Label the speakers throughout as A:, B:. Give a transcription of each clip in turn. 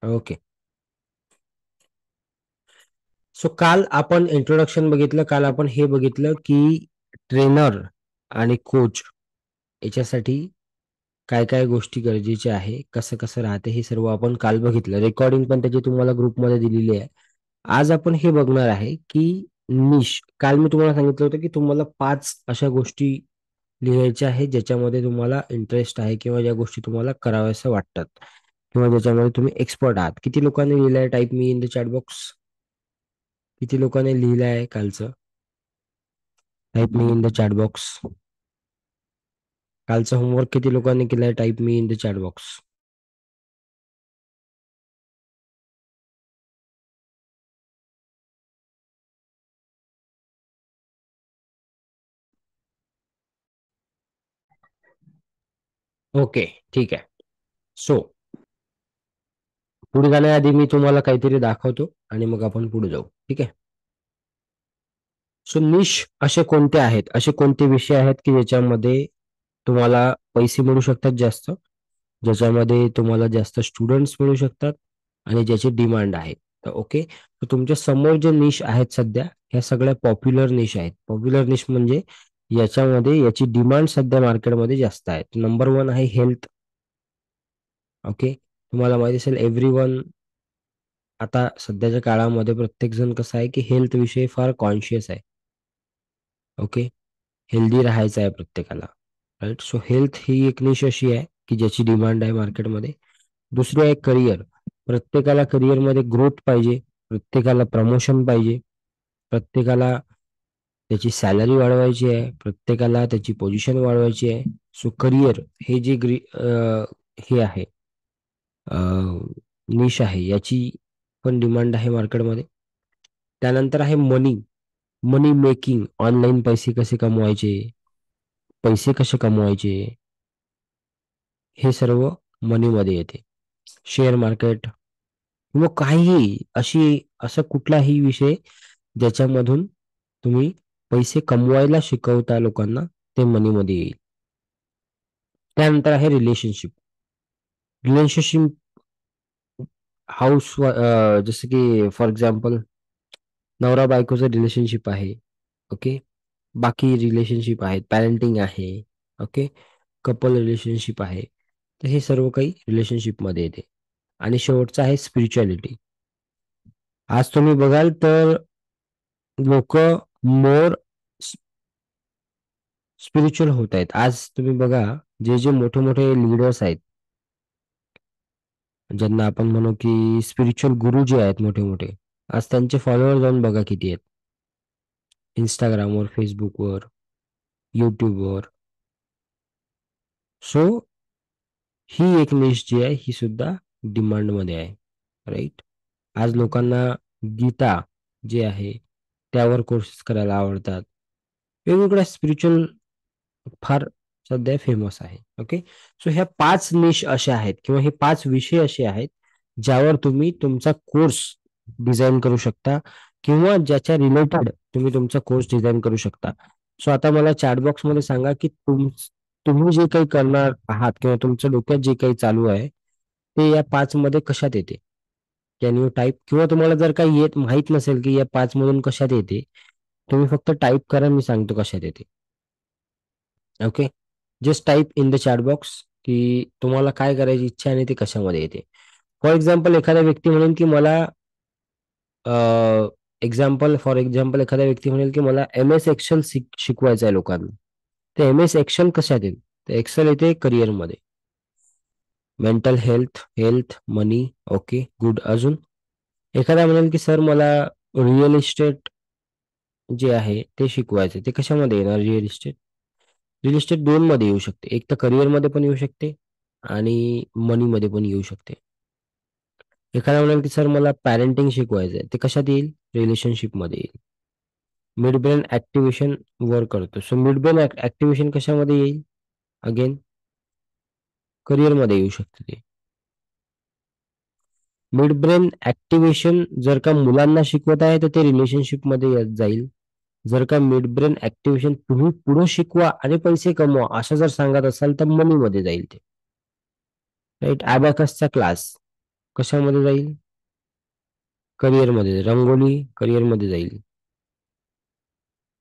A: Okay. So काल आपण introduction बघितलं, काल आपण हे बघितलं की ट्रेनर आणि कोच याच्यासाठी काय काय गोष्टी गरजेच्या आहे, कसं कसं राहते हे सर्व आपण काल बघितलं. रेकॉर्डिंग पण त्याची तुम्हाला ग्रुपमध्ये दिलेली आहे. आज आपण हे बघणार आहे की निश. काल मी तुम्हाला सांगितलं होतं की तुम्हाला 5 अशा गोष्टी लिहायच्या आहेत ज्याच्यामध्ये तुम्हाला इंटरेस्ट आहे किंवा ज्या गोष्टी तुम्हाला कराव्याशा वाटतात किंवा ज्याच्यामध्ये तुम्ही एक्सपर्ट आहात. किती लोकांनी लिहिलंय? Type me in the chat box. किती लोकांनी लिहिलं आहे कालचं? Type me in the chat box. कालचा होमवर्क किती लोकांनी केलाय? Type me in the chat box. Okay, ठीक आहे. सो पुढे जाण्याआधी मी तुम्हाला काहीतरी दाखवतो आणि मग आपण पुढे जाऊ. ठीक आहे. सो निश असे कोणते आहेत, असे कोणते विषय आहेत की ज्याच्यामध्ये तुम्हाला पैसे मिळू शकतात जास्त, ज्याच्यामध्ये तुम्हाला जास्त स्टुडंट्स मिळू शकतात आणि ज्याची डिमांड आहे. तर ओके, तर तुमच्या समोर जे निश आहेत सध्या, ह्या सगळ्या पॉप्युलर निश आहेत. पॉप्युलर निश म्हणजे याच्यामध्ये याची डिमांड सध्या मार्केटमध्ये जास्त आहे. नंबर वन आहे हेल्थ. ओके, तुम्हाला माहिती असेल एव्हरीवन आता सध्याच्या काळामध्ये प्रत्येक जण कसं आहे की हेल्थ विषयी फार कॉन्शियस आहे. ओके, हेल्दी राहायचं आहे प्रत्येकाला. राईट. सो हेल्थ ही एक निश अशी आहे की ज्याची डिमांड आहे मार्केटमध्ये. दुसरी आहे करिअर. प्रत्येकाला करिअरमध्ये ग्रोथ पाहिजे, प्रत्येकाला प्रमोशन पाहिजे, प्रत्येकाला त्याची सॅलरी वाढवायची आहे, प्रत्येकाला त्याची पोझिशन वाढवायची आहे. सो करिअर हे जे हे आहे, निश आहे, याची पण डिमांड आहे मार्केटमध्ये. त्यानंतर आहे मनी. मनी मेकिंग, ऑनलाईन पैसे कसे कमवायचे, पैसे कसे कमवायचे, हे सर्व मनीमध्ये येते. शेअर मार्केट किंवा काहीही असा कुठलाही विषय ज्याच्यामधून तुम्ही पैसे कमवायला शिकवता लोकांना, ते मनीमध्ये येईल. त्यानंतर आहे रिलेशनशिप. रिलेशनशिप जसं की फॉर एक्झाम्पल नवरा बायकोचं रिलेशनशिप आहे. ओके, बाकी रिलेशनशिप आहेत, पॅरेंटिंग आहे. ओके, कपल रिलेशनशिप आहे. तर हे सर्व काही रिलेशनशिपमध्ये येते. आणि शेवटचं आहे स्पिरिच्युअलिटी. आज तुम्ही बघाल तर लोक मोर स्पिरिच्युअल होत आहेत. आज तुम्ही बघा, जे जे मोठे मोठे लीडर्स आहेत, ज्यांना आपण म्हणू की स्पिरिच्युअल गुरु जे आहेत मोठे मोठे, आज त्यांचे फॉलोअर जाऊन बघा किती आहेत. इंस्टाग्रामवर, फेसबुकवर, युट्यूबवर. सो ही एक निश जी आहे ही सुद्धा डिमांडमध्ये आहे. राईट. आज लोकांना गीता जे आहे त्यावर कोर्सेस करायला आवडतात. वेगवेगळ्या स्पिरिच्युअल फार सध्या फेमस आहे. ओके, सो ह्या 5 निश अशा आहेत किंवा हे 5 विषय असे आहेत ज्यावर तुम्ही तुमचा कोर्स डिझाईन करू शकता किंवा ज्याच्या रिलेटेड तुम्ही तुमचा कोर्स डिझाईन करू शकता. सो आता मला चॅट बॉक्स मध्ये सांगा की तुम्ही जे काही करणार आहात किंवा तुमच्या डोक्यात जे काही चालू आहे ते या 5 मध्ये कशात येते. Can you type? किंवा तुम्हाला जर काही येत माहित नसेल की या 5 मधून कशात येते, तुम्ही फक्त टाईप करा, मी सांगतो कशात येते. Okay, just type in the chat box की तुम्हाला काय करायची इच्छा आहे आणि ते कशामध्ये येते. फॉर एक्झाम्पल एखादा व्यक्ती म्हणेल की मला फॉर एक्झाम्पल एखादा व्यक्ती म्हणेल की मला एम एस एक्सेल शिकवायचं आहे लोकांना. तर एम एस एक्सेल कशात येईल? तर एक्सेल येते करिअरमध्ये. Mental health, health, money. Okay, good. अजून एखादा म्हणेल की सर मला रिअल इस्टेट जे आहे ते शिकवायचं, ते कशामध्ये येणार? Real estate. रिअल इस्टेट दोन मध्ये येऊ शकते, एक तर करिअर मध्ये पण येऊ शकते आणि मनी मध्ये पण येऊ शकते. एखादा म्हणाल की सर मला पॅरेंटिंग शिकवायचंय, ते कशात येईल? रिलेशनशिप मध्ये येईल. मिड ब्रेन ऍक्टिव्हेशन वर करतो, सो मिड ब्रेन ऍक्टिव्हेशन कशामध्ये येईल? अगेन करिअर मध्ये येऊ शकते ते. मिड ब्रेन ऍक्टिव्हेशन जर का मुलांना शिकवत आहे तर ते रिलेशनशिप मध्ये जाईल. जर का मिड ब्रेन ऍक्टिव्हेशन तुम्ही पुढे शिकवा आणि पैसे कमवा असं जर सांगत असाल तर मनी मध्ये जाईल ते. राईट. अबॅकसचा क्लास. कशामध्ये जाईल? करिअरमध्ये. रंगोली करिअरमध्ये जाईल.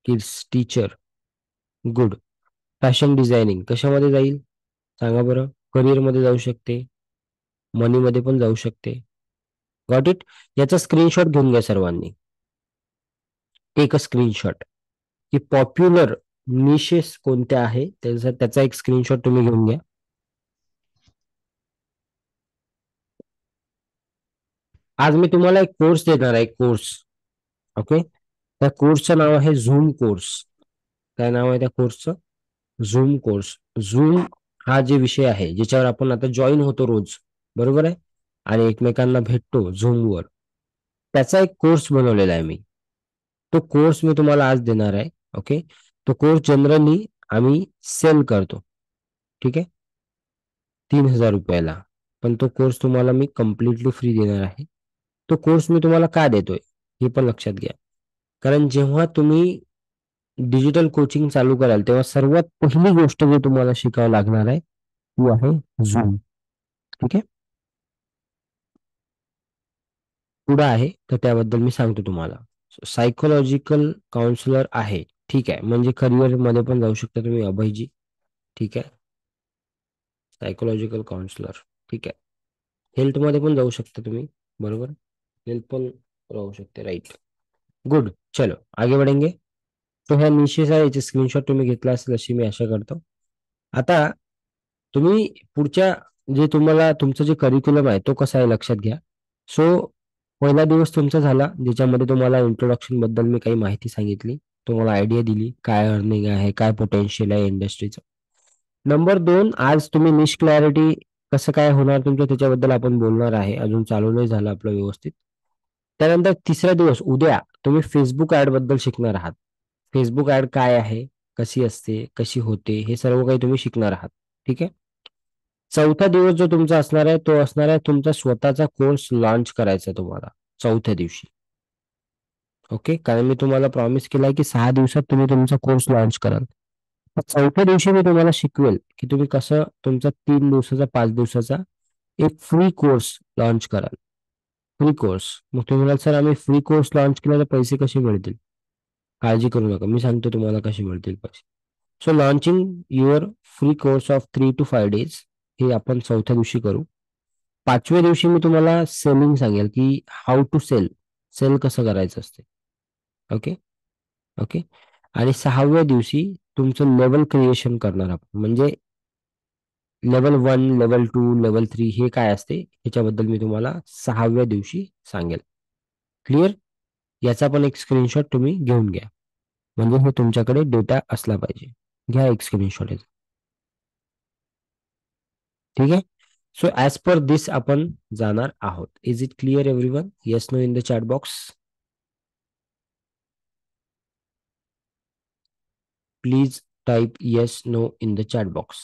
A: Kids teacher. Good. Fashion designing कशामध्ये जाईल? सांगा बरं. करिअरमध्ये जाऊ शकते, मनीमध्ये पण जाऊ शकते. Got it. याचा स्क्रीनशॉट घेऊन घ्या सर्वांनी. एक स्क्रीनशॉट की पॉप्युलर निशेस कोणत्या आहे त्याचा एक स्क्रीनशॉट तुम्ही घेऊन घ्या. आज मी तुम्हाला एक कोर्स देणार आहे, कोर्स. ओके. त्या कोर्सचं नाव आहे झूम कोर्स. काय नाव आहे त्या कोर्सचं? Zoom course. झूम हा जे विषय आहे ज्याच्यावर आपण आता जॉईन होतो रोज, बरोबर आहे, आणि एकमेकांना भेटतो झूमवर, त्याचा एक कोर्स बनवलेला आहे मी. तो कोर्स मी तुम्हाला आज देणार आहे. ओके. तो कोर्स जनरली आम्ही सेल करतो. ठीक आहे. 3,000 रुपयाला. पण तो कोर्स तुम्हाला मी कम्प्लिटली फ्री देणार आहे. तो कोर्स मी तुम्हाला का देतोय हे पण लक्षात घ्या. कारण जेव्हा तुम्ही डिजिटल कोचिंग चालू कराल तेव्हा सर्वात पहिली गोष्ट जी तुम्हाला शिकावं लागणार आहे ती आहे झूम. ठीक आहे. पुढं आहे तर त्याबद्दल मी सांगतो तुम्हाला. सायकोलॉजिकल काउन्सिलर आहे. ठीक आहे. म्हणजे करिअर मध्ये पण जाऊ शकता तुम्ही, अभयजी. ठीक आहे. Psychological counsellor. ठीक आहे. हेल्थ मध्ये पण जाऊ शकता तुम्ही, बरोबर. हेल्थ पण राहू शकते, राईट. गुड. चलो आगे बढ़ेंगे. तो ह्या निशेष आहे, याचे स्क्रीनशॉट तुम्ही घेतला असेल अशी मी आशा करतो. आता तुम्ही पुढच्या, जे तुम्हाला तुमचं जे करिक्युलम आहे तो कसा आहे लक्षात घ्या. सो पहिला दिवस तुमचा झाला ज्याच्यामध्ये तुम्हाला इंट्रोडक्शन बद्दल मी काही माहिती सांगितली, तुम्हाला आयडिया दिली काय अर्निंग आहे, काय पोटेन्शियल आहे इंडस्ट्रीचं. नंबर 2, आज तुम्ही निश क्लॅरिटी कसं काय होणार तुमचं त्याच्याबद्दल आपण बोलणार आहे. अजून चालू नाही झालं आपलं व्यवस्थित. त्यानंतर तिसरा दिवस उद्या तुम्ही फेसबुक ऍड बद्दल शिकणार आहात. फेसबुक ऍड काय आहे, कशी असते, कशी होते, हे सर्व काही तुम्ही शिकणार आहात. ठीक आहे. चौथा दिवस जो तुमचा असणार आहे तो असणार आहे तुमचा स्वतःचा कोर्स लॉन्च करायचा तुम्हाला चौथ्या दिवशी. ओके. कारण मी तुम्हाला प्रॉमिस केलाय की 6 दिवसात तुम्ही तुमचा कोर्स लॉन्च कराल. तर चौथ्या दिवशी मी तुम्हाला शिकवेल की तुम्ही कसं तुमचा 3 दिवसाचा, 5 दिवसाचा एक फ्री कोर्स लॉन्च कराल. Free course. मग तुम्ही म्हणाल सर आम्ही फ्री कोर्स लॉन्च केला तर पैसे कसे मिळतील? काळजी करू नका, मी सांगतो तुम्हाला कसे मिळतील पैसे. So launching your free course of 3 to 5 days हे आपण चौथ्या दिवशी करू. 5व्या दिवशी मी तुम्हाला सेलिंग सांगेल की हाऊ टू सेल, सेल कसं करायचं असते. ओके. ओके. आणि 6व्या दिवशी तुमचं लेवल क्रिएशन करणार आपण, म्हणजे लेवल 1, लेवल 2, लेवल 3 हे काय असते ह्याच्याबद्दल मी तुम्हाला 6व्या दिवशी सांगेल. क्लिअर. याचा पण एक स्क्रीनशॉट तुम्ही घेऊन घ्या, म्हणजे हे तुमच्याकडे डेटा असला पाहिजे. घ्या एक स्क्रीनशॉट याचा. ठीक आहे. सो ऍज पर दिस आपण जाणार आहोत. Is it clear everyone? Yes no in the chat box. Please type yes no in the chat box.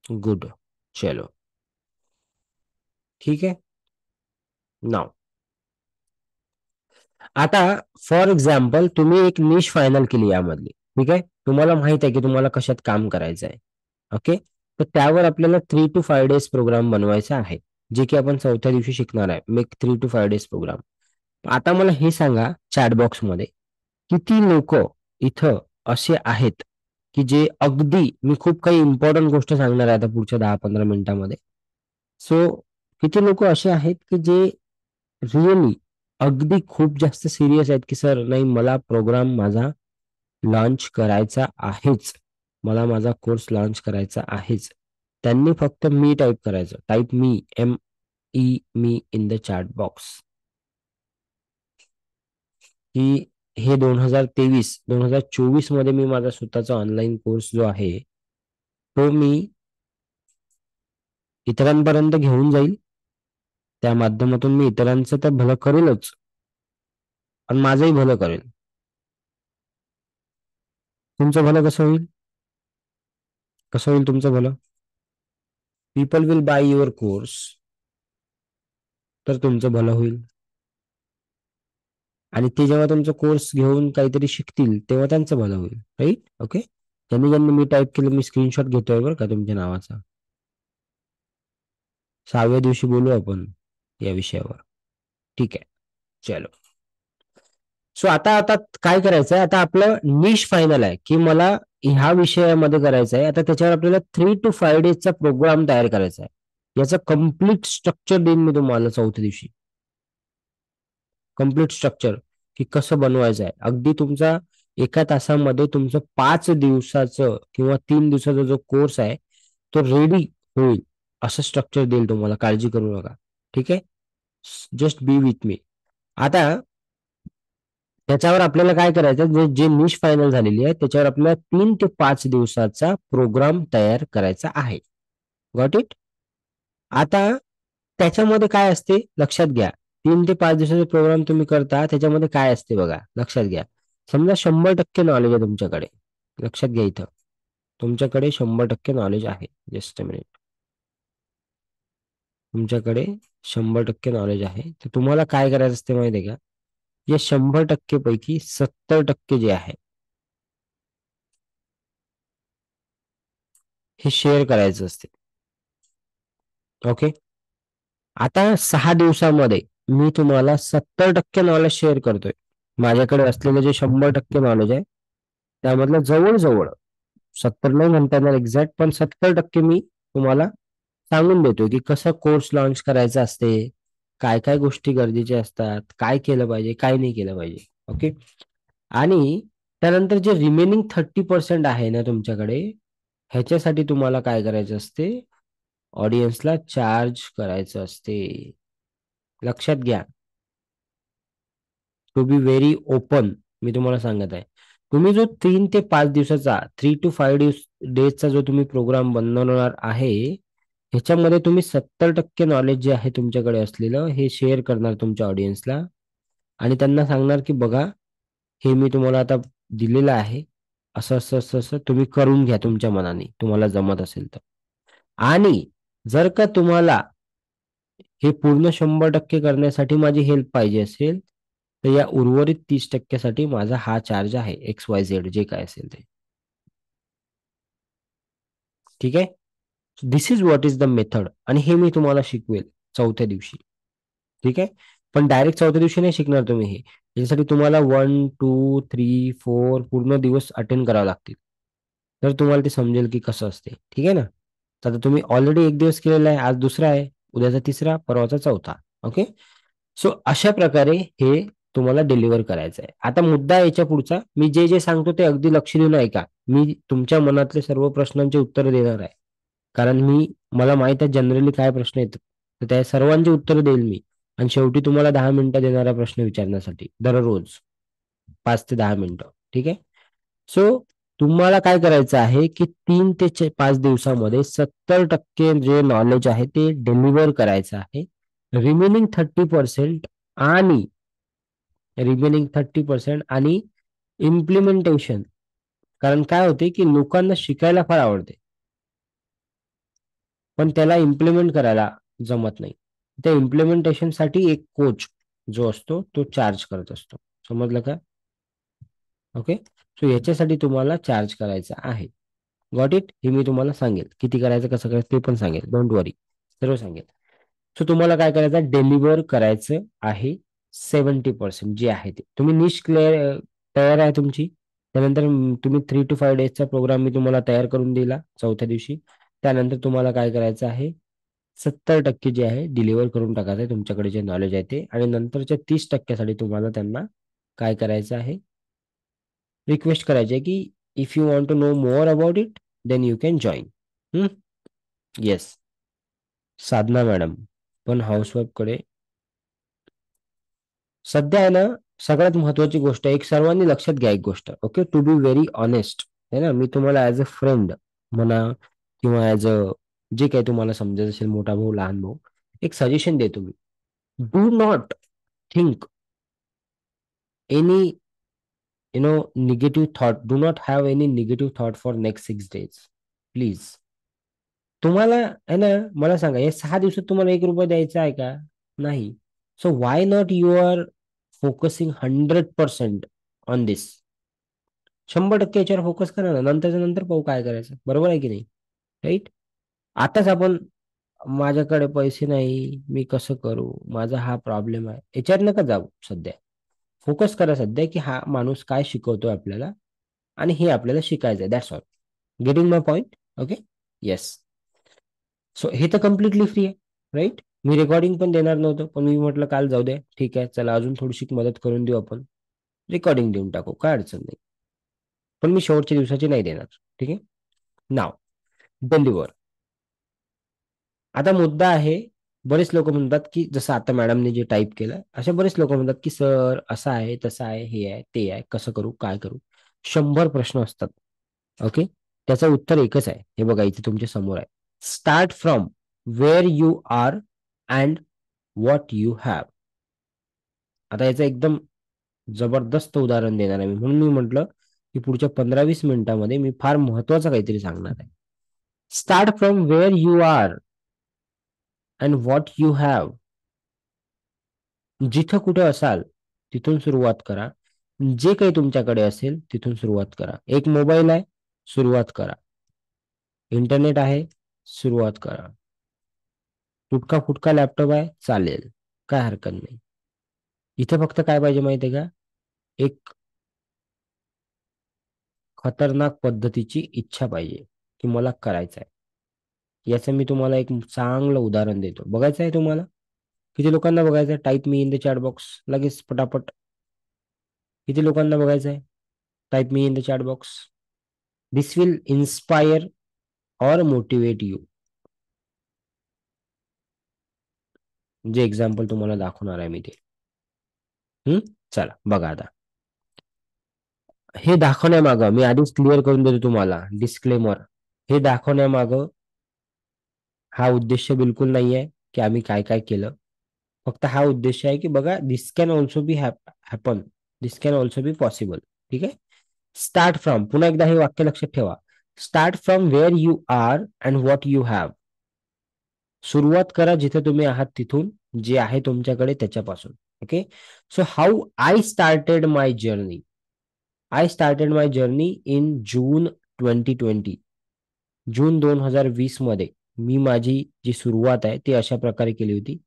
A: Good. चलो. ठीक आहे. नाव आता फॉर एक्झाम्पल तुम्ही एक निश फायनल केली यामधली. ठीक आहे. तुम्हाला माहित आहे की तुम्हाला कशात काम करायचं आहे. ओके. तर त्यावर आपल्याला 3 to 5 days प्रोग्राम बनवायचा आहे, जे की आपण चौथ्या दिवशी शिकणार आहे. Make 3 to 5 days program. आता मला हे सांगा चॅटबॉक्स मध्ये किती लोक इथं असे आहेत की जे अगदी, मी खूप काही इम्पॉर्टंट गोष्ट सांगणार आहे आता पुढच्या 10-15 मिनिटांमध्ये. सो किती लोक असे आहेत की जे रिअली अगदी खूप जास्त सिरियस आहेत की सर नाही मला प्रोग्राम माझा लॉन्च करायचा आहेच, मला माझा कोर्स लॉन्च करायचा आहेच. त्यांनी फक्त मी टाईप करायचं, type me, me in the chat box. की हे 2023-2024 मध्ये मी माझा स्वतःचा ऑनलाईन कोर्स जो आहे तो मी इतरांपर्यंत घेऊन जाईल. त्या माध्यमातून मी इतरांचं तर भलं करेलच, पण माझंही भलं करेल. तुमचं भलं कसं होईल? कसं होईल तुमचं भलं? People will by your course, तर तुमचं भलं होईल. आणि ते जेव्हा तुमचा कोर्स घेऊन काहीतरी शिकतील तेव्हा त्यांचं भलं होईल, राईट. ओके. ज्यांनी ज्यांनी मी टाईप केलं मी स्क्रीनशॉट घेतोय बरं का तुमच्या नावाचा. 6व्या दिवशी बोलू आपण या विषयावर. ठीक आहे. चलो. सो आता आता काय करायचं आहे, आता आपलं निश फायनल आहे की मला ह्या विषयामध्ये करायचं आहे. आता त्याच्यावर आपल्याला 3 to 5 डेजचा प्रोग्राम तयार करायचा आहे. याचं कम्प्लीट स्ट्रक्चर देईन मी तुम्हाला 4थ्या दिवशी. कम्प्लीट स्ट्रक्चर की कसं बनवायचं आहे. अगदी तुमचा एका तासामध्ये तुमचं 5 दिवसाचं किंवा 3 दिवसाचा जो कोर्स आहे तो रेडी होईल, असं स्ट्रक्चर देईल तुम्हाला. काळजी करू नका. ठीक आहे. Just be with me. आता त्याच्यावर आपल्याला काय करायचं, जे जे निश फायनल झालेली आहे त्याच्यावर आपल्याला 3 ते 5 दिवसाचा प्रोग्राम तयार करायचा आहे. Got it. आता त्याच्यामध्ये काय असते लक्षात घ्या. 3 ते 5 दिवसाचा प्रोग्राम तुम्ही करता, त्याच्यामध्ये काय असते बघा, लक्षात घ्या. समजा 100% नॉलेज आहे तुमच्याकडे. लक्षात घ्या, इथं तुमच्याकडे 100% नॉलेज आहे. Just a minute. तुमच्याकडे 100% नॉलेज आहे, तर तुम्हाला काय करायचं असते माहिती आहे का. या 100% पैकी 70% जे आहे हे शेअर करायचं असते. ओके. आता 6 दिवसामध्ये मी तुम्हाला 70% नॉलेज शेअर करतोय. माझ्याकडे असलेलं जे 100% नॉलेज आहे त्यामधलं जवळजवळ 70 नाही म्हणता येणार एक्झॅक्ट, पण 70% मी तुम्हाला सांगून देतोय की कसं कोर्स लॉन्च करायचं असते, काय काय गोष्टी गरजेच्या असतात, काय केलं पाहिजे, काय नाही केलं पाहिजे. ओके. आणि त्यानंतर जे रिमेनिंग 30% आहे ना तुमच्याकडे, ह्याच्यासाठी तुम्हाला काय करायचं असते, ऑडियन्सला चार्ज करायचं असते. लक्षात घ्या. टू बी व्हेरी ओपन, मी तुम्हाला सांगत आहे. तुम्ही जो 3 ते 5 दिवसाचा 3 to 5 डेजचा जो तुम्ही प्रोग्राम बनवणार आहे, ह्याच्यामध्ये तुम्ही 70% नॉलेज जे आहे तुमच्याकडे असलेलं हे शेअर करणार तुमच्या ऑडियन्सला. आणि त्यांना सांगणार की बघा, हे मी तुम्हाला आता दिलेलं आहे, असं असं असं असं तुम्ही करून घ्या तुमच्या मनाने, तुम्हाला जमत असेल तर. आणि जर का तुम्हाला हे पूर्ण 100% करण्यासाठी माझी हेल्प पाहिजे असेल, तर या उर्वरित 30% साठी माझा हा चार्ज आहे, XYZ जे काय असेल ते. ठीक आहे. This is what is the method, आणि हे मी तुम्हाला शिकवेल 4थ्या दिवशी. ठीक आहे. पण डायरेक्ट 4थ्या दिवशी नाही शिकणार तुम्ही हे. याच्यासाठी तुम्हाला 1, 2, 3, 4 पूर्ण दिवस अटेंड करावे लागतील, तर तुम्हाला ते समजेल की कसं असते. ठीक आहे ना. तर आता तुम्ही ऑलरेडी एक दिवस केलेला आहे, आज दुसरा आहे, उद्याचा तिसरा, परवाचा चौथा. ओके. सो अशा प्रकारे हे तुम्हाला डिलिव्हर करायचं आहे. आता मुद्दा याच्या पुढचा, मी जे जे सांगतो ते अगदी लक्ष देऊन ऐका. मी तुमच्या मनातले सर्व प्रश्नांची उत्तरं देणार आहे. कारण मला माहित आहे जनरली काय प्रश्न येतात, तर त्या सर्वांची उत्तरं देईल मी. आणि शेवटी तुम्हाला 10 मिनिटं देणारा प्रश्न विचारण्यासाठी दररोज 5 ते 10 मिनिटं. ठीक आहे. सो तुम्हाला काय करायचं आहे की 3 ते 5 दिवसामध्ये 70% जे नॉलेज आहे ते डिलिव्हर करायचं आहे. रिमेनिंग 30% आणि आणि इम्प्लिमेंटेशन. कारण काय होते की लोकांना शिकायला फार आवडते, पण त्याला इम्प्लिमेंट करायला जमत नाही. त्या इम्प्लिमेंटेशन साठी एक कोच जो असतो तो चार्ज करत असतो. समजलं का. ओके. सो याच्यासाठी तुम्हाला चार्ज करायचा आहे. Got it. हे मी तुम्हाला सांगेल किती करायचं, कसं करायचं ते पण सांगेल. डोंट वरी, सर्व सांगेल. सो तुम्हाला काय करायचं, डिलिव्हर करायचं आहे 70% जे आहे ते. तुम्ही निश क्लिअर तयार आहे तुमची. त्यानंतर तुम्ही 3 to 5 डेजचा प्रोग्राम मी तुम्हाला तयार करून दिला 4थ्या दिवशी. त्यानंतर तुम्हाला काय करायचं आहे, 70% जे आहे डिलिव्हर करून टाकायचं आहे तुमच्याकडे जे नॉलेज आहे ते. आणि नंतरच्या 30% साठी तुम्हाला त्यांना काय करायचं आहे, रिक्वेस्ट करायची आहे की if you want to know more about it then you can join. Yes. Sadhana madam. पण हाऊसवाईफकडे सध्या आहे ना, सगळ्यात महत्वाची गोष्ट आहे, एक सर्वांनी लक्षात घ्या एक गोष्ट. Okay. To be very honest आहे ना, मी तुम्हाला ऍज अ फ्रेंड म्हणा किंवा ऍज अ जे काही तुम्हाला समजत असेल, मोठा भाऊ लहान भाऊ, एक सजेशन देतो मी. Do not think any negative thought. Do not have any negative thought for next 6 days. Please. तुम्हाला आहे ना, मला सांगा, या 6 दिवसात तुम्हाला 1 रुपया द्यायचा आहे का. नाही. So why not you are focusing 100% on this. 100% याच्यावर फोकस करा ना, नंतरच्या नंतर पाहू काय करायचं. बरोबर आहे की नाही. राईट. आताच आपण माझ्याकडे पैसे नाही, मी कसं करू, माझा हा प्रॉब्लेम आहे, याच्यात नका जाऊ सध्या. फोकस करा सध्या की हा माणूस काय शिकवतोय आपल्याला आणि हे आपल्याला शिकायचं आहे. That's all. Getting my point? Okay. Yes. So हे तर कम्प्लिटली फ्री आहे, राईट? मी रेकॉर्डिंग पण देणार नव्हतं, पण मी म्हटलं काल जाऊ द्या, ठीक आहे, चला अजून थोडीशी मदत करून देऊ आपण, रेकॉर्डिंग देऊन टाकू, काय अडचण नाही. पण मी शेवटच्या दिवसाची नाही देणार. ठीक आहे. नाव डिलिव्हर. आता मुद्दा आहे, बरेच लोक म्हणतात की जसं आता मॅडमने जे टाईप केलं, असे बरेच लोक म्हणतात की सर असं आहे, तसं आहे, हे आहे, ते आहे, कसं करू, काय करू. 100 प्रश्न असतात. ओके. त्याचं उत्तर एकच आहे, हे बघा इथे तुमच्या समोर आहे. Start from where you are and what you have. आता याचं एकदम जबरदस्त उदाहरण देणार आहे मी, म्हणून मी म्हटलं की पुढच्या 15-20 मिनिटामध्ये मी फार महत्वाचं काहीतरी सांगणार आहे. Start from where you are and what you have. जिथं कुठं असाल तिथून सुरुवात करा. जे काही तुमच्याकडे असेल तिथून सुरुवात करा. एक मोबाईल आहे, सुरुवात करा. इंटरनेट आहे, सुरुवात करा. तुटका फुटका लॅपटॉप आहे, चालेल, काय हरकत नाही. इथे फक्त काय पाहिजे माहितीये का? एक खतरनाक पद्धतीची इच्छा पाहिजे की मला करायचं आहे. याचं मी तुम्हाला एक चांगलं उदाहरण देतो. बघायचं आहे तुम्हाला? किती लोकांना बघायचं आहे? Type me in the chat box लगेच पटापट. किती लोकांना बघायचं आहे? Type me in the chat box. This will inspire और मोटिवेट यू. जे एक्झाम्पल तुम्हाला दाखवणार आहे मी ते. चला बघा आता. हे दाखवण्यामागं मी आधीच क्लिअर करून देतो तुम्हाला, डिस्क्लेमर. हे दाखवण्यामागं हा उद्देश बिलकुल नाही आहे की आम्ही काय काय केलं. फक्त हा उद्देश आहे की बघा, this can also be happen, this can also be possible. ठीक आहे. स्टार्ट फ्रॉम, पुन्हा एकदा हे वाक्य लक्षात ठेवा. Start from where you are and what you have. सुरुवात करा जिथे तुम्ही आहात तिथून, जे आहे तुमच्याकडे त्याच्यापासून. Okay. So how I started my journey. I started my journey in June 2020. June 2020 मध्ये मी माझी जी सुरुवात आहे ती अशा प्रकारे केली होती.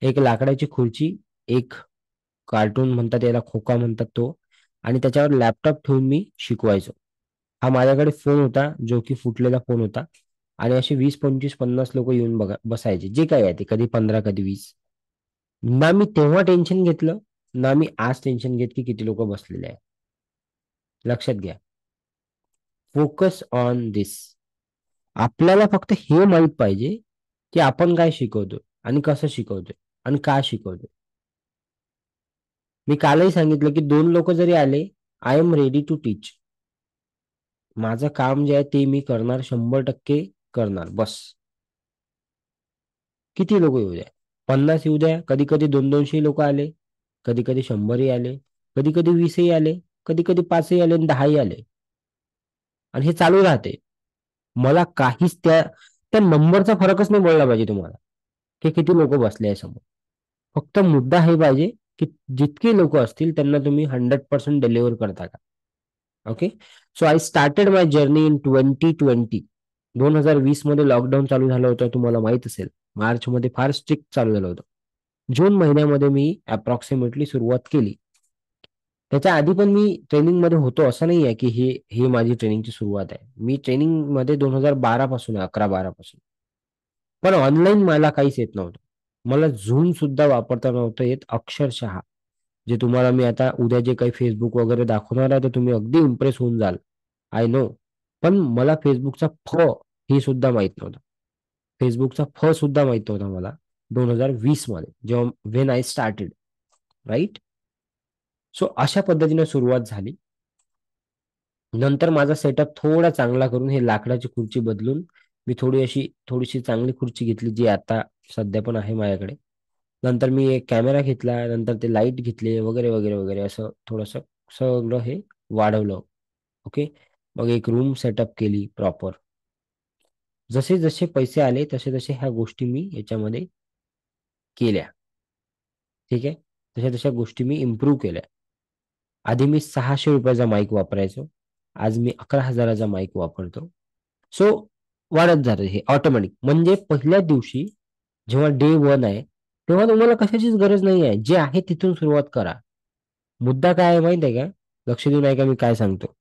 A: एक लाकडाची खुर्ची, एक कार्टून म्हणतात याला, खोका म्हणतात तो, आणि त्याच्यावर लॅपटॉप ठेवून मी शिकवायचो. हा माझ्याकडे फोन होता जो की फुटलेला फोन होता. आणि असे 20, 25, 50 लोक येऊन बघा बसायचे, जे काही आहे ते, कधी 15, कधी 20. ना मी तेव्हा टेन्शन घेतलं, ना मी आज टेन्शन घेत की किती लोक बसलेले आहे. लक्षात घ्या. फोकस ऑन दिस. आपल्याला फक्त हे माहित पाहिजे की आपण काय शिकवतोय आणि कसं शिकवतोय आणि का शिकवतोय. मी कालही सांगितलं की 2 लोक जरी आले, आय एम रेडी टू टीच. माझं काम जे आहे ते मी करणार, 100% करणार, बस. किती लोक येऊ द्या, 50 येऊ द्या, कधी कधी 200-200 लोक आले, कधी कधी 100ही आले, कधी कधी 20ही आले, कधी कधी 5ही आले आणि 10ही आले, आणि हे चालू राहते. मला काहीच त्या त्या नंबरचा फरकच नाही पडला पाहिजे तुम्हाला की किती लोक बसले आहे समोर. फक्त मुद्दा हे पाहिजे की जितके लोक असतील त्यांना तुम्ही 100% डिलिव्हर करता का. Okay. So I started my journey in 2020. 2020 मध्ये लॉकडाऊन चालू झालं होतं, तुम्हाला माहित असेल. मार्च मध्ये फार स्ट्रिक्ट चालू झालं होतं. जून महिन्यामध्ये मी अप्रॉक्सिमेटली सुरुवात केली. त्याच्या आधी पण मी ट्रेनिंग मध्ये होतो, असं नाही आहे की हे हे माझी ट्रेनिंगची सुरुवात आहे. मी ट्रेनिंग मध्ये 2012 पासून आहे, 11-12 पासून. पण ऑनलाईन मला काहीच येत नव्हतं. मला झूम सुद्धा वापरता नव्हतं येत अक्षरशः. जे तुम्हाला मी आता उद्या जे काही फेसबुक वगैरे दाखवणार आहे, तर तुम्ही अगदी इम्प्रेस होऊन जाल. I know. पण मला फेसबुकचा हे सुद्धा माहित नव्हतं. फेसबुकचा सुद्धा माहित नव्हता मला 2020 मध्ये, जेव्हा when I started. Right. So अशा पद्धतीने सुरुवात झाली. नंतर माझा सेटअप थोडा चांगला करून हे लाकडाची खुर्ची बदलून मी थोडीशी चांगली खुर्ची घेतली, जी आता सध्या पण आहे माझ्याकडे. नंतर मी एक कॅमेरा घेतला, नंतर ते लाईट घेतले वगैरे वगैरे वगैरे, असं थोडंसं सगळं हे वाढवलं. ओके. मग एक रूम सेटअप केली प्रॉपर. जसे जसे पैसे आले तसे तसे ह्या गोष्टी मी याच्यामध्ये केल्या. ठीक आहे. तशा तशा गोष्टी मी इम्प्रूव्ह केल्या. आधी मी 600 रुपयाचा माईक वापरायचो, आज मी 11,000चा माईक वापरतो. सो वाढत जातं हे ऑटोमॅटिक. म्हणजे पहिल्या दिवशी जेव्हा डे वन आहे तेव्हा तुम्हाला कशाचीच गरज नाही आहे. जे आहे तिथून सुरुवात करा. मुद्दा काय आहे माहित आहे का? लक्ष देऊन ऐका मी काय सांगतो.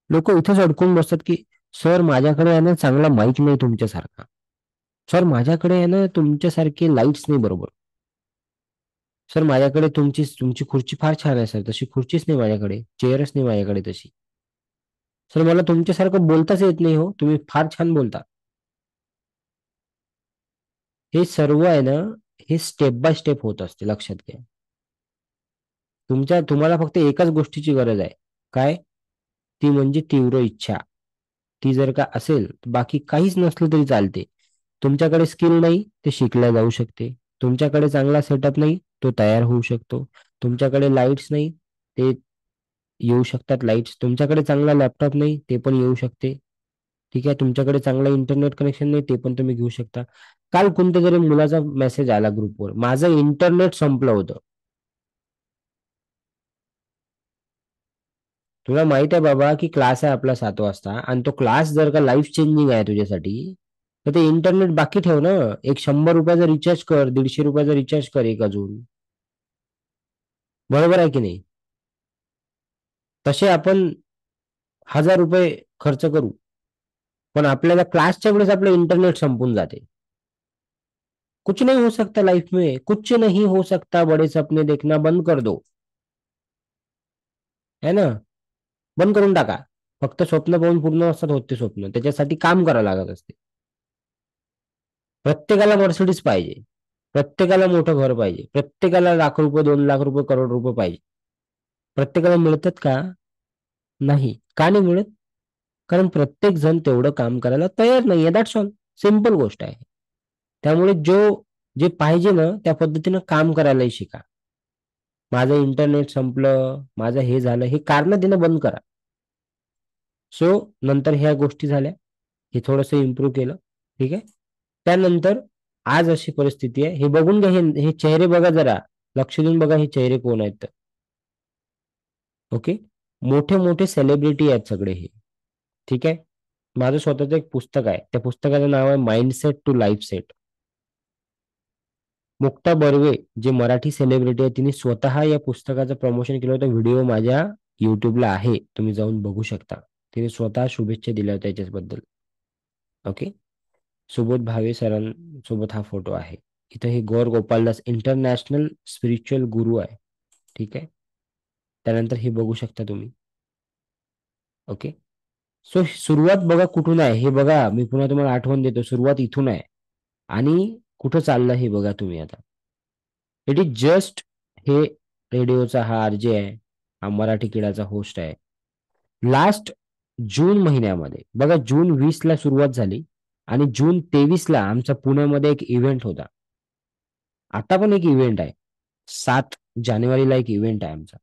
A: लोक इथंच अडकून बसतात की सर माझ्याकडे आहे ना चांगला माईक नाही तुमच्यासारखा. सर माझ्याकडे आहे ना तुमच्यासारखे लाईट्स नाही बरोबर. सर माझ्याकडे तुमची तुमची खुर्ची फार छान आहे सर, तशी खुर्चीच नाही माझ्याकडे, चेअरच नाही माझ्याकडे तशी. सर मला तुमच्यासारखं बोलताच येत नाही हो, तुम्ही फार छान बोलता. हे सर्व आहे ना, हे स्टेप बाय स्टेप होत असते, लक्षात घ्या. तुम्हाला फक्त एकाच गोष्टीची गरज आहे. काय? ती म्हणजे तीव्र इच्छा. ती जर का असेल तर बाकी काहीच नसलं तरी चालते. तुमच्याकडे स्किल नाही ते शिकल्या जाऊ शकते. तुमच्याकडे चांगला सेटअप नाही तो तयार होऊ शकतो. तुमच्याकडे लाईट्स नाही ते येऊ शकतात लाईट्स. तुमच्याकडे चांगला लॅपटॉप नाही ते पण येऊ शकते. ठीक आहे. तुमच्याकडे चांगला इंटरनेट कनेक्शन नाही ते पण तुम्ही घेऊ शकता. काल कोणत्या तरी मुलाचा मेसेज आला ग्रुपवर, माझं इंटरनेट संपलं होतं. तुला माहित आहे बाबा की क्लास आहे आपला 7 वाजता, आणि तो क्लास जर का लाईफ चेंजिंग आहे तुझ्यासाठी, तर ते इंटरनेट बाकी ठेव ना. एक 100 रुपयाचा रिचार्ज कर, 150 रुपयाचा रिचार्ज कर एक अजून. बरोबर आहे की नाही? तसे आपण 1000 रुपये खर्च करू, पण आपल्याला क्लासच्या वेळेस आपलं इंटरनेट संपून जाते. कुछ नहीं हो सकता लाइफ में, कुछ नहीं हो सकता, बड़े सपने देखना बंद कर दो. है ना? बंद करून टाका. फक्त स्वप्न पाहून पूर्ण असतात होत ते स्वप्न. त्याच्यासाठी काम करावं लागत असते. प्रत्येकाला मर्सिडीज पाहिजे. प्रत्येकाला मोठं घर पाहिजे. प्रत्येकाला लाख रुपये, 2 लाख रुपये, करोड रुपये पाहिजे. प्रत्येकाला मिळतात का? नाही. का नाही मिळत? कारण प्रत्येक जण तेवढं काम करायला तयार नाहीये. That's all. सिंपल गोष्ट आहे. त्यामुळे जे पाहिजे ना त्या पद्धतीनं काम करायलाही शिका. माझं इंटरनेट संपलं, माझं हे झालं, हे कारणं देणं बंद करा. सो नंतर ह्या गोष्टी झाल्या. हे थोडंसं इम्प्रूव्ह केलं. ठीक आहे. त्यानंतर आज अशी परिस्थिती आहे. हे बघून घ्या, हे चेहरे बघा जरा. लक्ष देऊन बघा हे चेहरे कोण आहेत तर. ओके. मोठे मोठे सेलिब्रिटी आहेत सगळे हे. ठीक आहे. माझं स्वतःचं एक पुस्तक आहे. त्या पुस्तकाचं नाव आहे mindset to life set. Mukta Barve जे मराठी सेलिब्रिटी आहे तिने स्वतः या पुस्तकाचं प्रमोशन केलं होतं. व्हिडिओ माझ्या युट्यूबला आहे, तुम्ही जाऊन बघू शकता. तिने स्वतः शुभेच्छा दिल्या होत्या याच्याबद्दल. ओके. सुबोध भावे सरांसोबत हा फोटो आहे. इथं हे गौर गोपालदास इंटरनॅशनल स्पिरिच्युअल गुरु आहे. ठीक आहे. त्यानंतर हे बघू शकता तुम्ही. ओके. सो सुरुवात बघा कुठून आहे हे बघा. मी पुन्हा तुम्हाला आठवण देतो, सुरुवात इथून आहे. आणि कुठं चाललं हे बघा तुम्ही आता. इट इज जस्ट, हे रेडिओचा हा आरजे आहे, हा मराठी किडाचा होस्ट आहे. लास्ट जून महिन्यामध्ये बघा, जून 20 ला सुरुवात झाली आणि जून 23 ला आमचा पुण्यामध्ये एक इव्हेंट होता. आता पण एक इव्हेंट आहे. 7 जानेवारीला एक इव्हेंट आहे आमचा.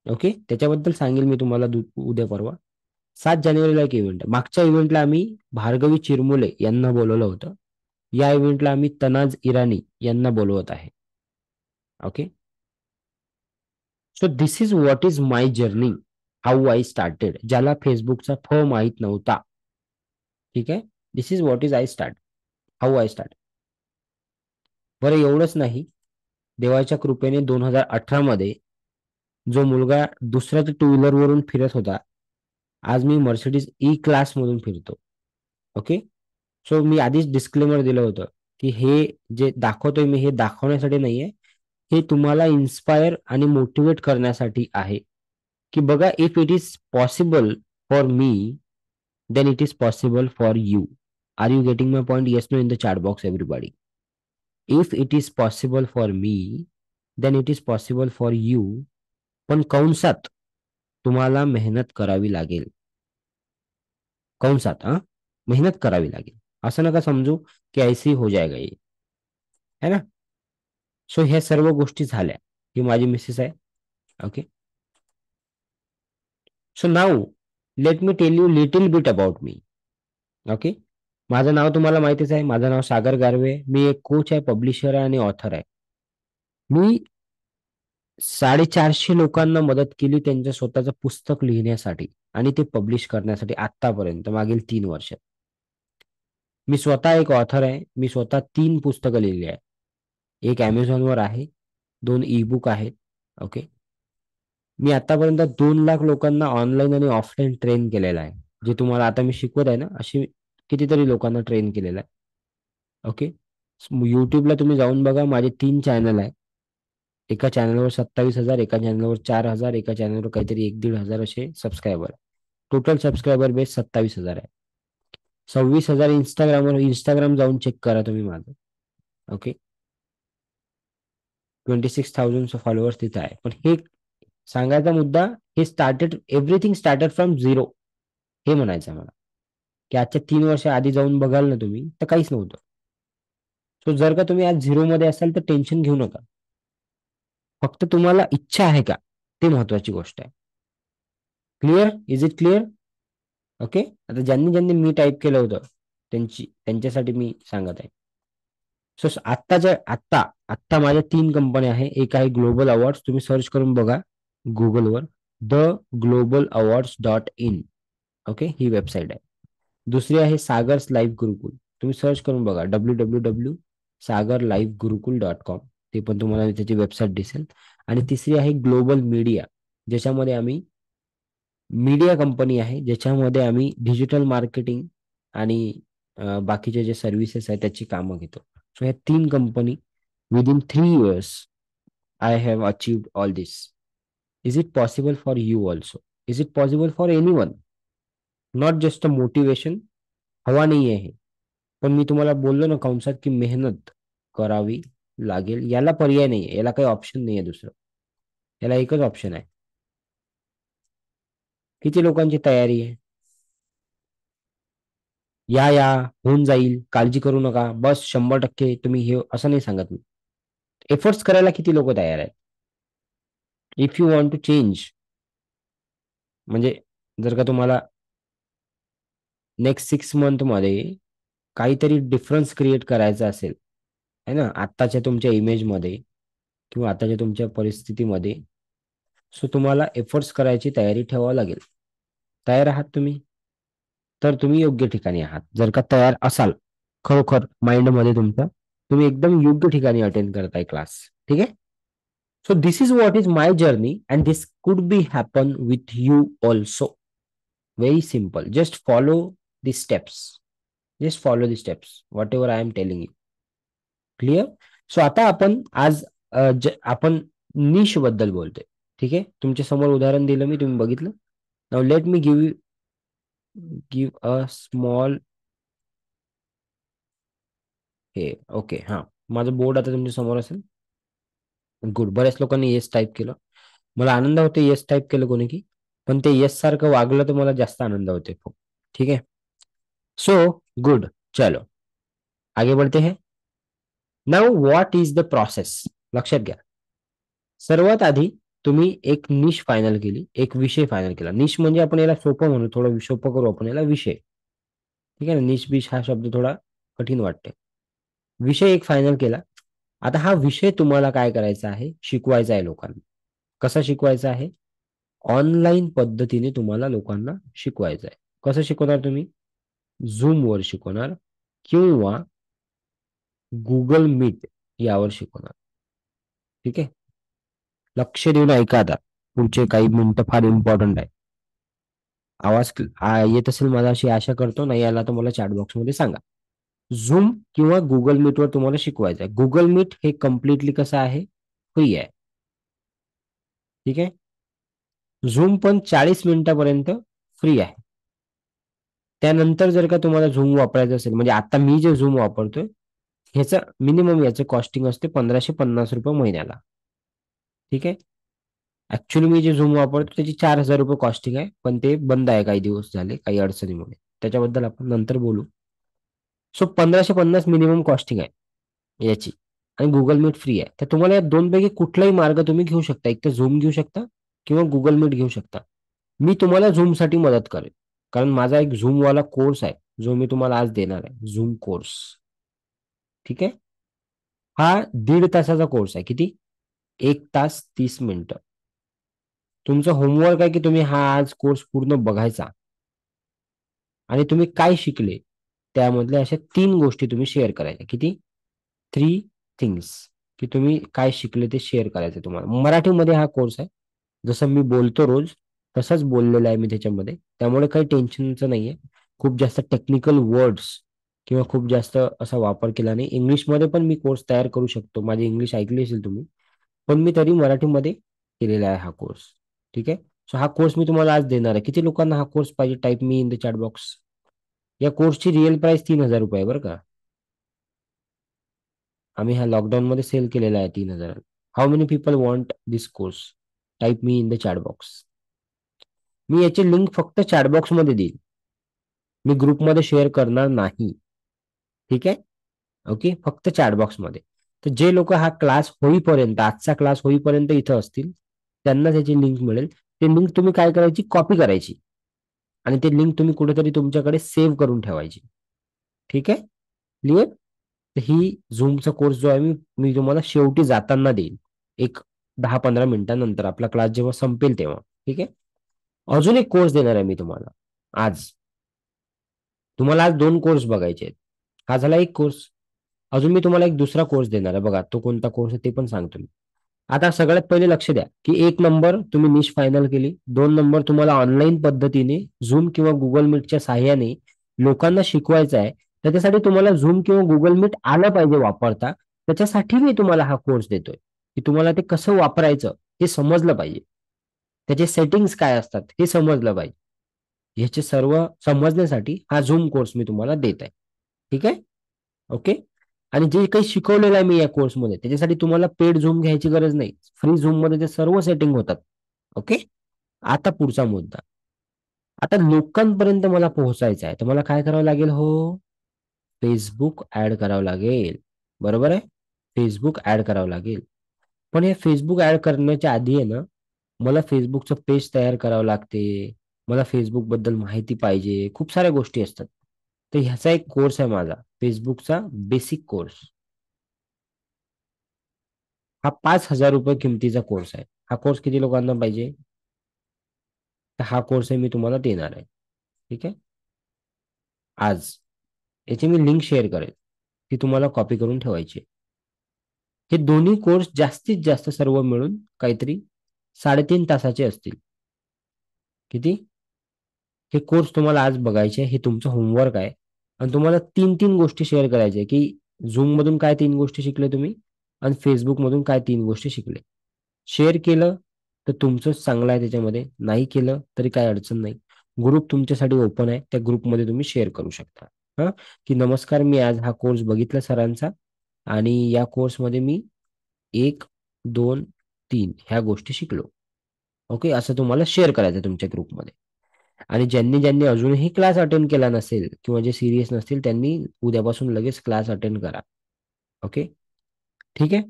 A: ओके. त्याच्याबद्दल सांगेल मी तुम्हाला उद्या परवा. 7 जानेवारीला एक इव्हेंट आहे. मागच्या इव्हेंटला आम्ही भार्गवी चिरमुले यांना बोलवलं होतं. या इव्हेंटला आम्ही तनाज इराणी यांना बोलवत आहे. Okay. So this is what is my journey, how I started. ज्याला फेसबुकचा माहित नव्हता. ठीक आहे. This is what is I start, how I start. बरं एवढंच नाही, देवाच्या कृपेने 2018 मध्ये जो मुलगा दुसऱ्याच्या टू व्हीलर वरून फिरत होता, आज मी मर्सिडीज ई क्लास मधून फिरतो. ओके. सो मी आधीच डिस्क्लेमर दिलं होतं की हे जे दाखवतोय मी हे दाखवण्यासाठी नाहीये, हे तुम्हाला इन्स्पायर आणि मोटिवेट करण्यासाठी आहे. की बघा, if it is possible for me, then it is possible for you. Are you getting my point? Yes no in the chat box everybody. If it is possible for me, then it is possible for you. पण कंसात तुम्हाला मेहनत करावी लागेल. कंसात हा, मेहनत करावी लागेल. असं नका समजू की ऐसी हो जाएगा ये, है ना. सो ह्या सर्व गोष्टी झाल्या. ही माझी मिसेस आहे. Okay. So now let me tell you little bit about me. Okay. माझं नाव तुम्हाला माहितीच आहे. माझं नाव सागर गारवे. मी एक कोच आहे, पब्लिशर आहे आणि ऑथर आहे. मी 450 लोकांना मदत केली त्यांच्या स्वतःचं पुस्तक लिहिण्यासाठी आणि ते पब्लिश करण्यासाठी आतापर्यंत, मागील 3 वर्षात. मी स्वतः एक ऑथर आहे. मी स्वतः 3 पुस्तकं लिहिली आहे. एक ॲमेझॉनवर आहे, 2 ई-बुक आहेत. ओके. मी आतापर्यंत 2 लाख लोकांना ऑनलाईन आणि ऑफलाईन ट्रेन केलेलं आहे. जे तुम्हाला आता मी शिकवत आहे ना, अशी कितीतरी लोकांना ट्रेन केलेलं आहे. ओके. युट्यूबला तुम्ही जाऊन बघा, माझे 3 चॅनल आहे. एका चॅनलवर 27,000, एका चॅनलवर 4,000, एका चॅनलवर काहीतरी 1-1.5 हजार असे सबस्क्रायबर आहे. टोटल सबस्क्रायबर बेस 27,000 आहे. 26,000 इंस्टाग्राम जाऊन चेक करा तुम्ही माझं. ओके. 26,000 फॉलोअर्स तिथे आहे. पण हे सांगायचा मुद्दा, हे एव्हरीथिंग स्टार्टेड फ्रॉम झिरो. हे म्हणायचं आहे मला, की आजच्या 3 वर्ष आधी जाऊन बघाल ना तुम्ही, तर काहीच नव्हतं. सो जर का तुम्ही आज झिरोमध्ये असाल तर टेन्शन घेऊ नका. फक्त तुम्हाला इच्छा आहे का, ते महत्वाची गोष्ट आहे. Clear? Is it clear? Okay. आता ज्यांनी ज्यांनी मी टाईप केलं होतं त्यांच्यासाठी मी सांगत आहे. सो आत्ता आत्ता माझ्या 3 कंपन्या आहे. एक आहे ग्लोबल अवॉर्ड्स, तुम्ही सर्च करून बघा गुगलवर, theglobalAwards.in. ओके, ही वेबसाईट आहे. दुसरी आहे सागर्स लाईव्ह गुरुकुल, तुम्ही सर्च करून बघा www.sagarlivegurukul.com. ते पण तुम्हाला त्याची वेबसाईट दिसेल. आणि तिसरी आहे ग्लोबल मीडिया, ज्याच्यामध्ये आम्ही मीडिया कंपनी आहे, ज्याच्यामध्ये आम्ही डिजिटल मार्केटिंग आणि बाकीचे जे सर्व्हिसेस आहेत त्याची कामं घेतो. सो ह्या 3 company within 3 years I have achieved all this. Is it possible for you also? Is it possible for anyone? Not just a motivation. हवा नाही आहे. पण मी तुम्हाला बोललो ना कंसात, की मेहनत करावी लागेल. याला पर्याय नाही, याला काही ऑप्शन नाही आहे दुसरं. याला एकच ऑप्शन आहे. किती लोकांची तयारी आहे? या होऊन जाईल, काळजी करू नका, बस 100% तुम्ही हे असं नाही सांगत मी. एफर्ट्स करायला किती लोक तयार आहेत? If you want to change, म्हणजे जर का तुम्हाला नेक्स्ट 6 मंथ मध्ये काहीतरी डिफरन्स क्रिएट करायचा असेल, है ना, आत्ताच्या तुमच्या इमेजमध्ये किंवा आताच्या तुमच्या परिस्थितीमध्ये, सो तुम्हाला एफर्ट्स करायची तयारी ठेवावी लागेल. तयार आहात तुम्ही? तर तुम्ही योग्य ठिकाणी आहात. जर का तयार असाल खरोखर माइंडमध्ये तुमच्या, तुम्ही एकदम योग्य ठिकाणी अटेंड करताय क्लास. ठीक आहे. So this is what is my journey and this could be happen with you also. Very simple. Just follow the steps. Just follow the steps what ever I am telling you. Clear? So आता आपण निश बद्दल बोलतोय. ठीक आहे. तुमच्या समोर उदाहरण दिलं मी, तुम्ही बघितलं. Now let me give a small हे. ओके. हा, माझं बोर्ड आता तुमच्या समोर असेल. गुड. बऱ्याच लोकांनी येस टाईप केलं. मला आनंद होते येस टाईप केलं कोणी की. पण ते येस सारखं वागलं तर मला जास्त आनंद होते खूप. ठीक आहे. So good. चलो आगे बढ़ते हैं. Now what is the process? लक्षात घ्या. सर्वात आधी तुम्ही एक निश फायनल केली, एक विषय फायनल केला. निश म्हणजे आपण याला सोपं म्हणू, थोडं सोपं करू आपण याला, विषय. ठीक आहे ना. निश बिश हा शब्द थोडा कठीण वाटते. विषय एक फायनल केला. आता हा विषय तुम्हाला काय करायचा आहे? शिकवायचा आहे लोकांना. कसा शिकवायचा आहे? ऑनलाईन पद्धतीने तुम्हाला लोकांना शिकवायचं आहे. कसं शिकवणार तुम्ही? झूम वर शिकवणार किंवा गुगल मीट यावर शिकवणार. ठीक आहे. लक्ष देऊन ऐका आता. पुढचे काही मिनिटं फार इम्पॉर्टंट आहे. आवाज येत असेल मला अशी आशा करतो. नाही आला तर मला चॅट बॉक्समध्ये सांगा. झूम किंवा गुगल मीटवर तुम्हाला शिकवायचं आहे. गुगल मीट हे कम्प्लिटली कसं आहे? फ्री आहे. ठीक आहे. झूम पण 40 मिनिटापर्यंत फ्री आहे. त्यानंतर जर का तुम्हाला झूम वापरायचं असेल, म्हणजे आता मी जे झूम वापरतोय, ह्याचं मिनिमम याचं कॉस्टिंग असते ₹1,550 महिन्याला. ठीक आहे. ऍक्च्युली मी जे झूम वापरतो त्याची ₹4,000 कॉस्टिंग आहे, पण ते बंद आहे काही दिवस झाले काही अडचणीमुळे. त्याच्याबद्दल आपण नंतर बोलू. सो 1,550 मिनिमम कॉस्टिंग आहे याची. आणि गुगल मीट फ्री आहे. तर तुम्हाला या दोनपैकी कुठलाही मार्ग तुम्ही घेऊ शकता. एक तर झूम घेऊ शकता किंवा गुगल मीट घेऊ शकता. मी तुम्हाला झूम साठी मदत करेन, कारण माझा एक झूम वाला कोर्स आहे जो मी तुम्हाला आज देणार आहे. Zoom course. ठीक आहे. हा 1.5 तासाचा कोर्स आहे. किती? 1 तास 30 मिनिटं. तुमचं होमवर्क आहे की तुम्ही हा आज कोर्स पूर्ण बघायचा. आणि तुम्ही काय शिकले त्यामधल्या अशा 3 गोष्टी तुम्ही शेअर करायच्या. किती? 3 थिंग्स. की तुम्ही काय शिकले ते शेअर करायचं तुम्हाला. मराठीमध्ये हा कोर्स आहे. जसं मी बोलतो रोज तसंच बोललेलं आहे मी त्याच्यामध्ये. त्यामुळे काही टेन्शनचं नाहीये. खूप जास्त टेक्निकल वर्ड्स किंवा खूप जास्त असा वापर केला नाही. इंग्लिशमध्ये पण मी कोर्स तयार करू शकतो. माझी इंग्लिश ऐकली असेल तुम्ही. पण मी तरी मराठीमध्ये केलेला आहे हा कोर्स. ठीक आहे. सो हा कोर्स मी तुम्हाला आज देणार आहे. किती लोकांना हा कोर्स पाहिजे? Type me in the chat box. या कोर्सची रिअल प्राइस 3,000 रुपये आहे बरं का. आम्ही हा लॉकडाऊन मध्ये सेल केलेला आहे 3,000. How many people want this course? Type me in the chat box. मी याची लिंक फक्त चॅटबॉक्स मध्ये देईन. मी ग्रुपमध्ये शेअर करणार नाही. ठीक आहे. ओके. फक्त चॅटबॉक्स मध्ये. तर जे लोक हा क्लास होईपर्यंत, आजचा क्लास होईपर्यंत इथं असतील, त्यांना त्याची लिंक मिळेल. ते लिंक तुम्ही काय करायची? कॉपी करायची आणि ते लिंक तुम्ही कुठेतरी तुमच्याकडे सेव्ह करून ठेवायची. ठीक आहे. क्लिअर? तर ही झूमचा कोर्स जो आहे मी मी तुम्हाला शेवटी जाताना देईन. एक 10-15 मिनिटांनंतर आपला क्लास जेव्हा संपेल तेव्हा. ठीक आहे. अजून एक कोर्स देणार आहे मी तुम्हाला आज. तुम्हाला आज 2 कोर्स बघायचे आहेत. हा झाला एक कोर्स. अजून मी तुम्हाला एक दुसरा कोर्स देणार आहे. बघा तो कोणता कोर्स आहे ते पण सांगतो मी. आता सगळ्यात पहिले लक्ष द्या की 1 नंबर तुम्ही निश फायनल केली. 2 नंबर तुम्हाला ऑनलाईन पद्धतीने झूम किंवा गुगल मीटच्या साहाय्याने लोकांना शिकवायचं आहे. त्याच्यासाठी तुम्हाला झूम किंवा गुगल मीट आलं पाहिजे वापरता. त्याच्यासाठी मी तुम्हाला हा कोर्स देतोय की तुम्हाला ते कसं वापरायचं हे समजलं पाहिजे. त्याचे सेटिंग्स काय असतात हे समजलं पाहिजे. ह्याचे सर्व समजण्यासाठी हा झूम कोर्स मी तुम्हाला देत आहे. ठीक आहे. ओके. आणि जे काही शिकवलेलं आहे मी या कोर्समध्ये त्याच्यासाठी तुम्हाला पेड झूम घ्यायची गरज नाही. फ्री झूम मध्ये ते सर्व सेटिंग होतात. ओके. आता पुढचा मुद्दा. आता लोकांपर्यंत मला पोहोचायचं आहे तर मला काय करावं लागेल? हो, फेसबुक ऍड करावं लागेल. बरोबर आहे. फेसबुक ऍड करावं लागेल. पण हे फेसबुक ऍड करण्याच्या आधी आहे ना, मला फेसबुकचं पेज तयार करावं लागते. मला फेसबुक बद्दल माहिती पाहिजे. खूप साऱ्या गोष्टी असतात. तर ह्याचा एक कोर्स आहे माझा, फेसबुकचा बेसिक कोर्स. हा 5,000 रुपये किमतीचा कोर्स आहे. हा कोर्स किती लोकांना पाहिजे? तर हा कोर्स आहे मी तुम्हाला देणार आहे. ठीक आहे. आज याची मी लिंक शेअर करेल. ती तुम्हाला कॉपी करून ठेवायची. हे दोन्ही कोर्स जास्तीत जास्त सर्व मिळून काहीतरी 3.5 तासाचे असतील. किती? हे कोर्स तुम्हाला आज बघायचे. हे तुमचं होमवर्क आहे. आणि तुम्हाला 3 गोष्टी शेअर करायच्या की झूम मधून काय 3 गोष्टी शिकले तुम्ही आणि फेसबुक मधून काय 3 गोष्टी शिकले. शेअर केलं तर तुमचंच चांगलं आहे त्याच्यामध्ये. नाही केलं तरी काही अडचण नाही. ग्रुप तुमच्यासाठी ओपन आहे. त्या ग्रुपमध्ये तुम्ही शेअर करू शकता. हा. की नमस्कार, मी आज हा कोर्स बघितला सरांचा आणि या कोर्समध्ये मी 1, 2, 3 ह्या गोष्टी शिकलो. ओके. असं तुम्हाला शेअर करायचं तुमच्या ग्रुपमध्ये. आणि ज्यांनी ज्यांनी अजूनही क्लास अटेंड केला नसेल किंवा जे सिरियस नसतील त्यांनी उद्यापासून लगेच क्लास अटेंड करा. ओके. ठीक आहे.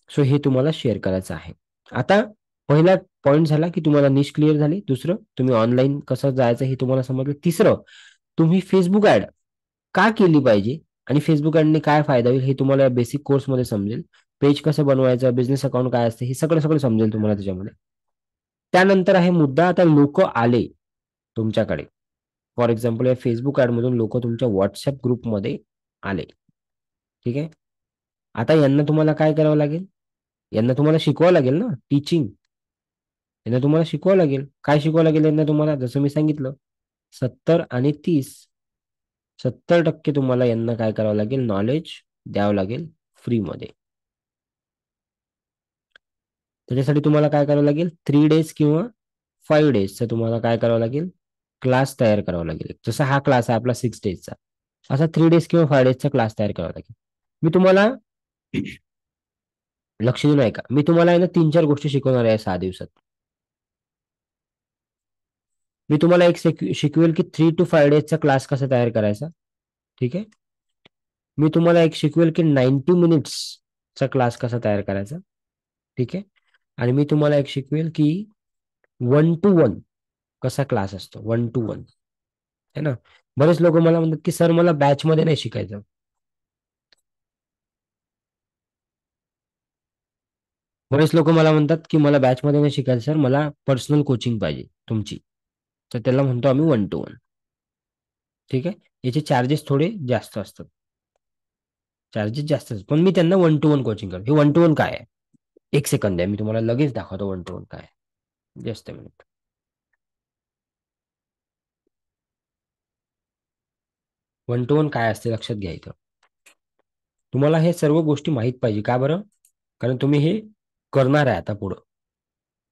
A: सो हे तुम्हाला शेअर करायचं आहे. आता पहिला पॉईंट झाला की तुम्हाला निश क्लिअर झाली. दुसरं, तुम्ही ऑनलाईन कसं जायचं हे तुम्हाला समजलं. तिसरं, तुम्ही फेसबुक ऍड का केली पाहिजे आणि फेसबुक ऍडने काय फायदा होईल हे तुम्हाला बेसिक कोर्समध्ये समजेल. पेज कसं बनवायचं, बिझनेस अकाउंट काय असते हे सगळं सगळं समजेल तुम्हाला त्याच्यामध्ये. त्यानंतर आहे मुद्दा, आता लोक आले तुमच्याकडे. फॉर एक्झाम्पल या फेसबुक ऍड मधून लोक तुमच्या व्हॉट्सअप ग्रुपमध्ये आले. ठीक आहे. आता यांना तुम्हाला काय करावं लागेल? यांना तुम्हाला शिकवावं लागेल ना, टीचिंग. यांना तुम्हाला शिकवावं लागेल. काय शिकवावं लागेल यांना तुम्हाला? जसं मी सांगितलं, 70 आणि 30. 70% तुम्हाला यांना काय करावं लागेल? नॉलेज द्यावं लागेल फ्रीमध्ये. त्याच्यासाठी तुम्हाला काय करावं लागेल? 3 डेज किंवा 5 डेजचा तुम्हाला काय करावं लागेल? क्लास तयार करावा लागेल. जसा हा क्लास आहे आपला 6 डेजचा, असा 3 डेज किंवा 5 डेजचा क्लास तयार करावा लागेल. मी तुम्हाला लक्ष देऊन ऐका. मी तुम्हाला आहे ना 3-4 गोष्टी शिकवणार आहे 6 दिवसात. मी तुम्हाला एक शिकवेल की 3 to 5 डेजचा क्लास कसा तयार करायचा. ठीक आहे. मी तुम्हाला एक शिकवेल की 90 मिनिट्सचा क्लास कसा तयार करायचा. ठीक आहे. आणि मी तुम्हाला एक शिकवेल की 1 to 1 कसा क्लास असतो. 1 to 1 है ना. बरेच लोक मला म्हणतात की सर मला बॅच मध्ये नाही शिकायचं. बरेच लोक मला म्हणतात की मला बॅच मध्ये नाही शिकायचं सर, मला पर्सनल कोचिंग पाहिजे तुमची. तर त्याला म्हणतो आम्ही 1 to 1. ठीक आहे. याचे चार्जेस थोडे जास्त असतात. चार्जेस जास्त असतात, पण मी त्यांना वन टू वन कोचिंग करतो. हे वन टू वन काय आहे? एक सेकंद आहे, मी तुम्हाला लगेच दाखवतो वन टू वन काय आहे. Just a minute. One two one काय असते लक्षात घ्या इथं. तुम्हाला हे सर्व गोष्टी माहीत पाहिजे. का बरं? कारण तुम्ही हे करणार आहे आता पुढं.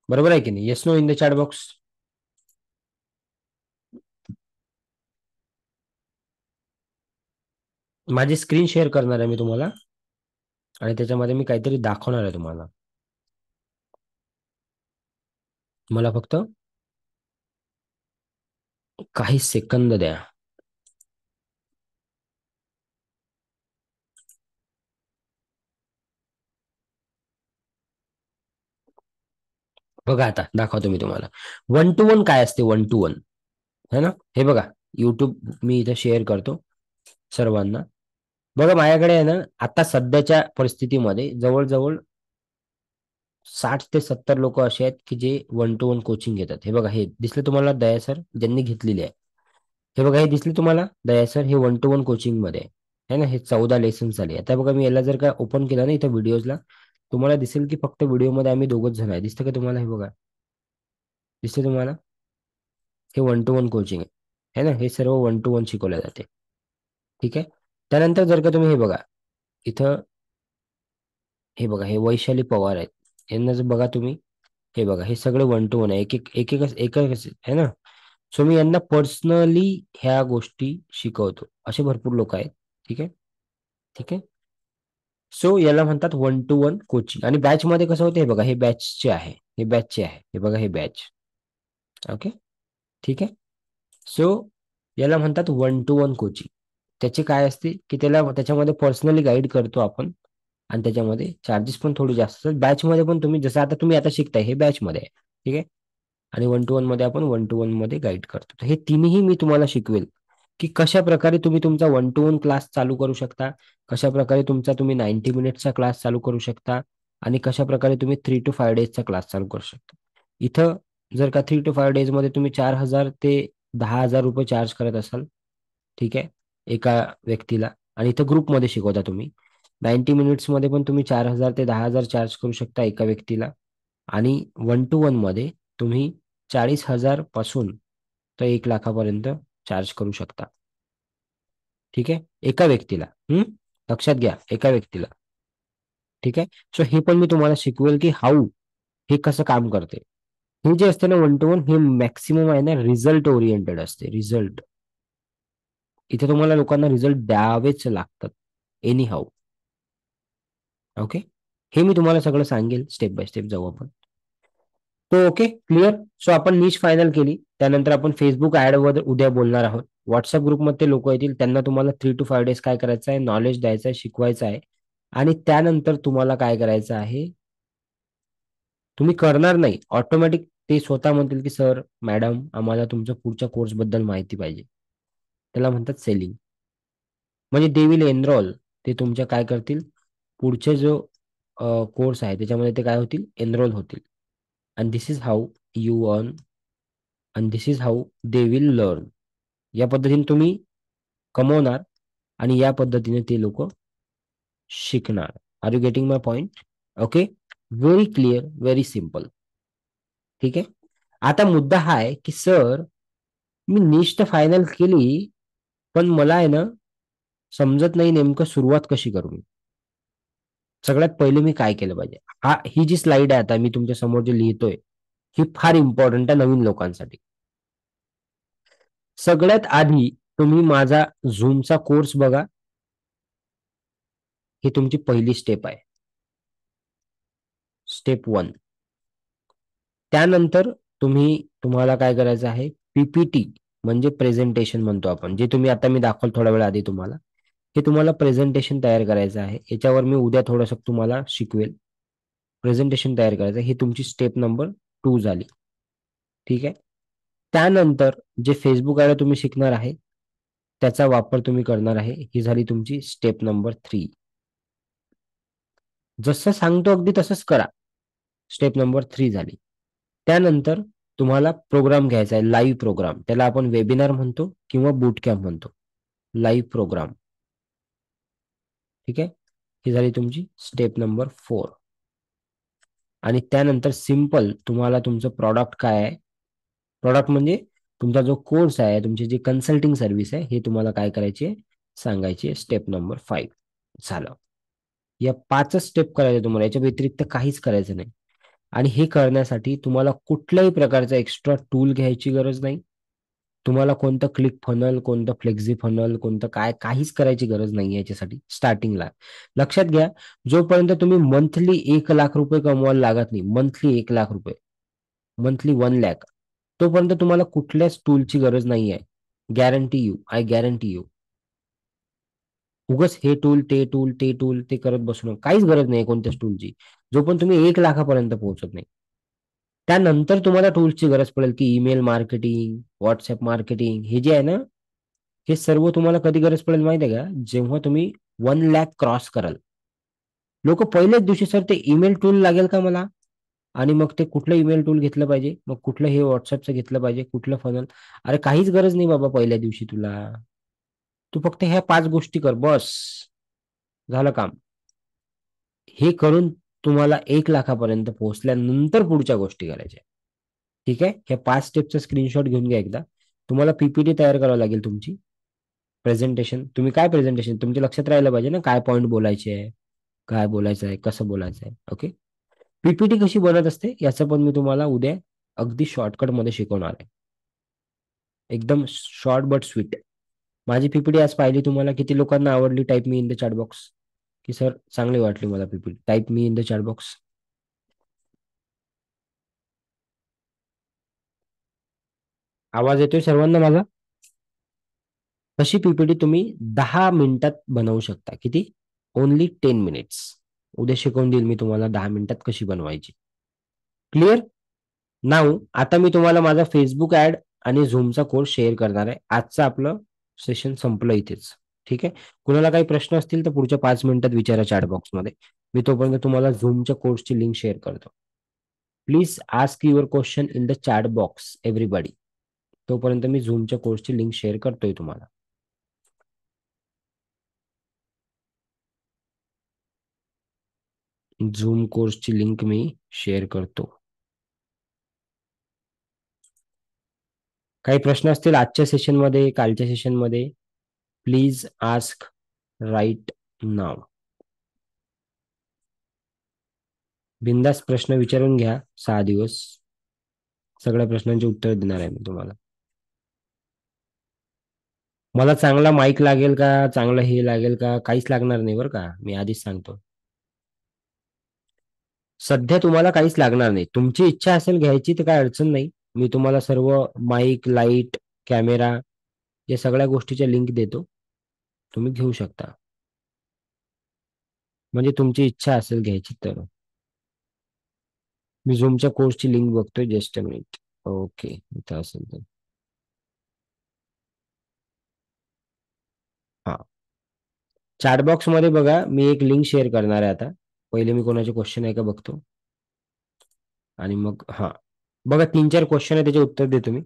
A: बरोबर आहे की नाही? Yes no in the chat box. माझी स्क्रीन शेअर करणार आहे मी तुम्हाला, आणि त्याच्यामध्ये मी काहीतरी दाखवणार आहे तुम्हाला. मला फक्त काही सेकंद द्या. बघा आता दाखवतो मी तुम्हाला. वन टू वन काय असते, वन टू वन. है ना? हे बघा, युट्यूब मी इथे शेअर करतो सर्वांना. बघा माझ्याकडे आहे ना, आता सध्याच्या परिस्थितीमध्ये जवळजवळ 60 ते 70 लोक असे आहेत की जे वन टू वन कोचिंग घेतात. हे बघा, हे दिसले तुम्हाला दया सर ज्यांनी घेतलेली आहे. हे बघा, हे दिसले तुम्हाला दया सर, हे वन टू वन कोचिंग मध्ये आहे. है ना? हे 14 लेसन झाले. आता बघा, मी याला जर का ओपन केलं ना इथं व्हिडिओजला, तुम्हाला दिसेल की फक्त व्हिडिओमध्ये आम्ही दोघच जण आहे. दिसतं का तुम्हाला? हे बघा, दिसते तुम्हाला? हे वन टू वन कोचिंग आहे. है ना? हे सर्व वन टू वन शिकवले जाते. ठीक आहे. त्यानंतर जर का तुम्ही हे बघा इथं, हे बघा, हे वैशाली पवार आहेत. यांना जर बघा तुम्ही, हे बघा, हे सगळे वन टू वन आहे. एक एक आहे ना. सो मी यांना पर्सनली ह्या गोष्टी शिकवतो. असे भरपूर लोक आहेत. ठीक आहे. ठीक आहे. सो याला म्हणतात वन टू वन कोचिंग. आणि बॅच मध्ये कसं होतं, हे बघा, हे बॅचचे आहे, हे बॅचचे आहे, हे बघा, हे बॅच. ओके. ठीक आहे. सो याला म्हणतात वन टू वन कोचिंग. त्याचे काय असते की त्याला त्याच्यामध्ये पर्सनली गाईड करतो आपण, आणि त्याच्यामध्ये चार्जेस पण थोडे जास्त असतात. बॅच मध्ये पण तुम्ही जसं आता तुम्ही आता शिकताय, हे बॅच मध्ये आहे. ठीक आहे. आणि वन टू वन मध्ये आपण वन टू वन मध्ये गाईड करतो. तर हे तिन्ही मी तुम्हाला शिकवेल की कशा प्रकारे तुम्ही तुमचा वन टू वन क्लास चालू करू शकता, कशा प्रकारे तुमचा तुम्ही 90 मिनिट्सचा क्लास चालू करू शकता, आणि कशा प्रकारे तुम्ही 3 to 5 डेजचा क्लास चालू करू शकता. इथं जर का 3 to 5 डेज मध्ये तुम्ही 4,000 ते 10,000 रुपये चार्ज करत असाल, ठीक आहे, एका व्यक्तीला, आणि इथं ग्रुपमध्ये शिकवता तुम्ही, 90 मिनिट्स मध्ये पण तुम्ही 4,000 ते 10,000 चार्ज करू शकता एका व्यक्तीला. आणि वन टू वन मध्ये तुम्ही 40,000 पासून तर 1 लाखापर्यंत चार्ज करू शकता. ठीक आहे, एका व्यक्तीला. लक्षात घ्या, एका व्यक्तीला. ठीक आहे. सो हे पण मी तुम्हाला शिकवेल की हाऊ हे कसं काम करते. हे जे असते ना वन टू वन, हे मॅक्सिमम आहे ना रिझल्ट ओरिएंटेड असते. रिझल्ट, इथे तुम्हाला लोकांना रिझल्ट द्यावेच लागतात, एनी हाऊ. ओके. हे मी तुम्हाला सगळं सांगेल, स्टेप बाय स्टेप जाऊ आपण. तो ओके, क्लिअर. सो आपण निश फायनल केली. त्यानंतर आपण फेसबुक ऍड वर उद्या बोलणार आहोत. व्हॉट्सअप ग्रुपमध्ये लोक येतील, त्यांना तुम्हाला 3 to 5 डेज काय करायचं आहे, नॉलेज द्यायचं आहे, शिकवायचं आहे. आणि त्यानंतर तुम्हाला काय करायचं आहे, तुम्ही करणार नाही, ऑटोमॅटिक ते स्वतः म्हणतील की सर मॅडम आम्हाला तुमच्या पुढच्या कोर्स बद्दल माहिती पाहिजे. त्याला म्हणतात सेलिंग. म्हणजे दे विल एनरोल, ते तुमच्या काय करतील, पुढचे जो कोर्स आहे त्याच्यामध्ये ते काय होतील, एनरोल होतील. And this is how you earn, and this is how they will learn. या पद्धतीने तुम्ही कमवणार, आणि या पद्धतीने ते लोक शिकणार. Are you getting my point? Okay. Very clear, very simple. ठीक आहे. आता मुद्दा हा आहे की सर मी निष्ठ फायनल केली, पण मला आहे ना समजत नाही नेमकं सुरुवात कशी करू मी. सगळ्यात पहिले मी काय केलं पाहिजे, ही जी स्लाइड आहे आता मी तुमच्या समोर जे लिहितोय, ही फार इम्पॉर्टंट आहे नवीन लोकांसाठी. सगळ्यात आधी तुम्ही माझा झूमचा कोर्स बघा. ही तुमची पहिली स्टेप आहे, स्टेप 1. त्यानंतर तुम्हाला काय करायचं आहे, पीपीटी म्हणजे प्रेझेंटेशन म्हणतो आपण, जे तुम्ही आता मी दाखवलं थोड्या वेळ आधी तुम्हाला, हे तुम्हाला प्रेझेंटेशन तयार करायचं आहे. याच्यावर मी उद्या थोडंसं तुम्हाला शिकवेल. प्रेझेंटेशन तयार करायचं, ही तुमची स्टेप नंबर 2 झाली. ठीक आहे. त्यानंतर जे फेसबुक ऍड तुम्ही शिकणार आहे, त्याचा वापर तुम्ही करणार आहे, ही झाली तुमची स्टेप नंबर 3. जसं सांगतो अगदी तसंच करा. स्टेप नंबर 3 झाली. त्यानंतर तुम्हाला प्रोग्राम घ्यायचा आहे, लाईव्ह प्रोग्राम. त्याला आपण वेबिनार म्हणतो किंवा बूट कॅम्प म्हणतो. Live program. ठीक आहे. ही झाली तुमची स्टेप नंबर 4. आणि त्यानंतर सिम्पल तुम्हाला तुमचं प्रॉडक्ट काय आहे, प्रॉडक्ट म्हणजे तुमचा जो कोर्स आहे, तुमची जी कन्सल्टिंग सर्व्हिस आहे, हे तुम्हाला काय करायचे, सांगायचे. स्टेप नंबर 5 झालं. या 5च स्टेप करायचे तुम्हाला, याच्या व्यतिरिक्त काहीच करायचं नाही. आणि हे करण्यासाठी तुम्हाला कुठल्याही प्रकारचा एक्स्ट्रा टूल घ्यायची गरज नाही. तुम्हाला कोणतं क्लिक फनल, कोणतं फ्लेक्झी फनल, कोणतं काय, काहीच करायची गरज नाही याच्यासाठी स्टार्टिंगला. लक्षात घ्या, जोपर्यंत तुम्ही मंथली 1 लाख रुपये कमवायला लागत नाही, मंथली 1 लाख रुपये, मंथली 1 लाख, तोपर्यंत तुम्हाला कुठल्याच टूलची गरज नाही आहे. Guarantee you, I guarantee you. उगच हे टूल ते टूल ते टूल ते करत बसू नका. काहीच गरज नाही कोणत्याच टूलची, जोपर्यंत तुम्ही 1 लाखापर्यंत पोहोचत नाही. त्यानंतर तुम्हाला टूल्सची गरज पडेल, की ईमेल मार्केटिंग, व्हॉट्सअप मार्केटिंग, हे जे आहे ना, हे सर्व तुम्हाला कधी गरज पडेल माहिती आहे का? जेव्हा तुम्ही 1 लाख क्रॉस कराल. लोक पहिल्याच दिवशी, सर ते ईमेल टूल लागेल का मला? आणि मग ते कुठलं ईमेल टूल घेतलं पाहिजे, मग कुठलं हे व्हॉट्सअपचं घेतलं पाहिजे, कुठलं फनल. अरे काहीच गरज नाही बाबा पहिल्या दिवशी तुला. तू फक्त ह्या 5 गोष्टी कर बस, झालं काम. हे करून तुम्हाला 1 लाखापर्यंत पोहोचल्यानंतर पुढच्या गोष्टी करायच्या. ठीक आहे. ह्या 5 स्टेपचा स्क्रीनशॉट घेऊन घ्या एकदा. तुम्हाला पीपीटी तयार करावी लागेल तुमची. प्रेझेंटेशन, तुम्ही काय प्रेझेंटेशन तुमच्या लक्षात राहिलं पाहिजे ना, काय पॉईंट बोलायचे आहे, काय बोलायचं आहे, कसं बोलायचं आहे. ओके. पीपीटी कशी बनत असते याचं पण मी तुम्हाला उद्या अगदी शॉर्टकट मध्ये शिकवणार आहे. एकदम शॉर्ट बट स्वीट. माझी पीपीटी आज पाहिली तुम्हाला, किती लोकांना आवडली? Type me in the chat box, की सर चांगली वाटली मला PPT. Type me in the chat box. आवाज येतोय सर्वांना माझा? तशी पीपीटी तुम्ही 10 मिनिटात बनवू शकता. किती? Only 10 minutes. उद्या शिकवून देईल मी तुम्हाला 10 मिनिटात कशी बनवायची. क्लिअर? नाऊ आता मी तुम्हाला माझा फेसबुक ऍड आणि झूमचा कोर्स शेअर करणार आहे. आजचं आपलं सेशन संपलं इथेच. ठीक आहे. कुणाला काही प्रश्न असतील तर पुढच्या 5 मिनिटात विचारा चॅट बॉक्समध्ये. मी तोपर्यंत तुम्हाला झूमच्या कोर्सची लिंक शेअर करतो. Please ask your question in the chat box everybody. तोपर्यंत मी झूमच्या कोर्सची लिंक शेअर करतोय तुम्हाला. झूम कोर्सची लिंक मी शेअर करतो. काही प्रश्न असतील आजच्या सेशनमध्ये, कालच्या सेशनमध्ये, प्लीज आस्क राईट नाव. बिंदास प्रश्न विचारून घ्या. 6 दिवस सगळ्या प्रश्नांची उत्तर देणार आहे मी तुम्हाला. मला चांगला माईक लागेल का, चांगलं हे लागेल का, काहीच लागणार नाही बरं का, मी आधीच सांगतो. सध्या तुम्हाला काहीच लागणार नाही. तुमची इच्छा असेल घ्यायची तर काय अडचण नाही. मी तुम्हाला सर्व माईक, लाईट, कॅमेरा या सगळ्या गोष्टीच्या लिंक देतो. तुम्ही घेऊ शकता. म्हणजे तुमची इच्छा असेल घ्यायची तर. मी झूमच्या कोर्सची लिंक बघतोय. Just a minute. ओके, इथं असेल तर. हा, चॅट बॉक्स मध्ये बघा, मी एक लिंक शेअर करणार आहे आता. पहिले मी कोणाचे क्वेश्चन आहे का बघतो. आणि मग हा, बघा 3-4 क्वेश्चन आहे, त्याचे उत्तर देतो मी.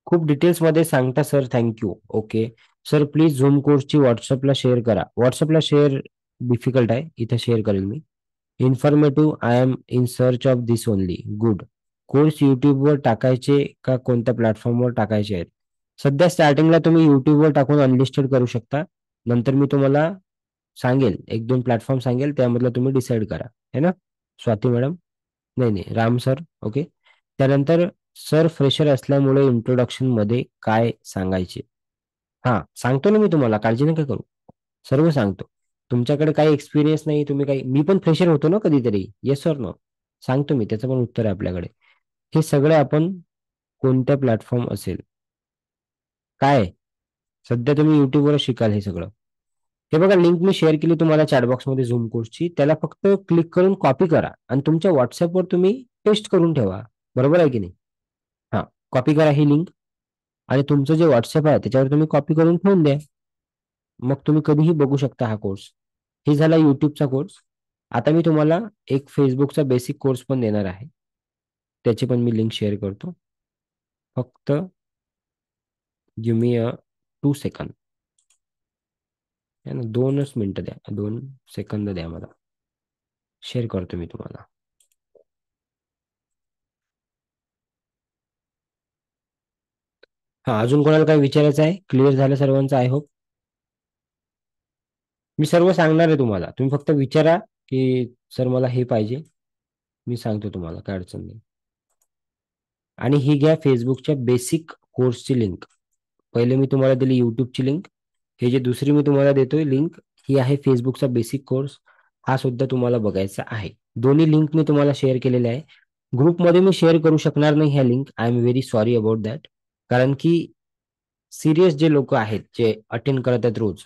A: खूप डिटेल्स मध्ये सांगता sir, thank you. Okay sir, please zoom कोर्सची व्हॉट्सअपला शेअर करा. व्हॉट्सअपला शेअर डिफिकल्ट आहे, इथं शेअर करेल मी. Informative, I am in search of this only. Good. Course युट्यूबवर टाकायचे का कोणत्या प्लॅटफॉर्मवर टाकायचे आहेत? सध्या स्टार्टिंगला तुम्ही युट्यूबवर टाकून अनलिस्टेड करू शकता. नंतर मी तुम्हाला सांगेल, 1-2 प्लॅटफॉर्म सांगेल, त्यामधलं तुम्ही डिसाईड करा. है ना स्वाती मॅडम? नाही नाही, राम सर. ओके. त्यानंतर सर, फ्रेशर असल्यामुळे इंट्रोडक्शन मध्ये काय सांगायचे? हा, सांगतो ना मी तुम्हाला, काळजी नका करू. सर्व सांगतो. तुमच्याकडे काही एक्सपिरियन्स नाही, तुम्ही काही, मी पण फ्रेशर होतो ना कधीतरी. Yes sir no. सांगतो मी, त्याचं पण उत्तर आहे आपल्याकडे. हे सगळं आपण, कोणत्या प्लॅटफॉर्म असेल, काय सध्या तुम्ही युट्यूबवर शिकाल हे सगळं. हे बघा, लिंक मी शेअर केली तुम्हाला चॅटबॉक्समध्ये झूम कोर्सची. त्याला फक्त क्लिक करून कॉपी करा आणि तुमच्या व्हॉट्सअपवर तुम्ही पेस्ट करून ठेवा. बरोबर आहे की नाही? हा, कॉपी करा ही लिंक आणि तुमचं जे व्हॉट्सअप आहे त्याच्यावर तुम्ही कॉपी करून ठेवून द्या. मग तुम्ही कधीही बघू शकता हा कोर्स. हे झाला युट्यूबचा कोर्स. आता मी तुम्हाला एक फेसबुकचा बेसिक कोर्स पण देणार आहे. त्याची पण मी लिंक शेअर करतो. फक्त गिव मी अ 2 सेकंद. है ना, 2च मिनिटं द्या, 2 सेकंद द्या मला. शेअर करतो मी तुम्हाला. हा, अजून कोणाला काही विचारायचं आहे? क्लिअर झालं सर्वांचं, आय होप. मी सर्व सांगणार आहे तुम्हाला, तुम्ही फक्त विचारा की सर मला हे पाहिजे, मी सांगतो तुम्हाला, काय अडचण नाही. आणि ही घ्या फेसबुकच्या बेसिक कोर्सची लिंक. पहिले मी तुम्हाला दिली युट्यूबची लिंक. हे जे दुसरी मी तुम्हाला देतोय लिंक, ही आहे फेसबुकचा बेसिक कोर्स. हा सुद्धा तुम्हाला बघायचा आहे. दोन्ही लिंक मी तुम्हाला शेअर केलेल्या आहे. ग्रुपमध्ये मी शेअर करू शकणार नाही ह्या link. I am very sorry about that. कारण की सिरियस जे लोक आहेत, जे अटेंड करत आहेत रोज,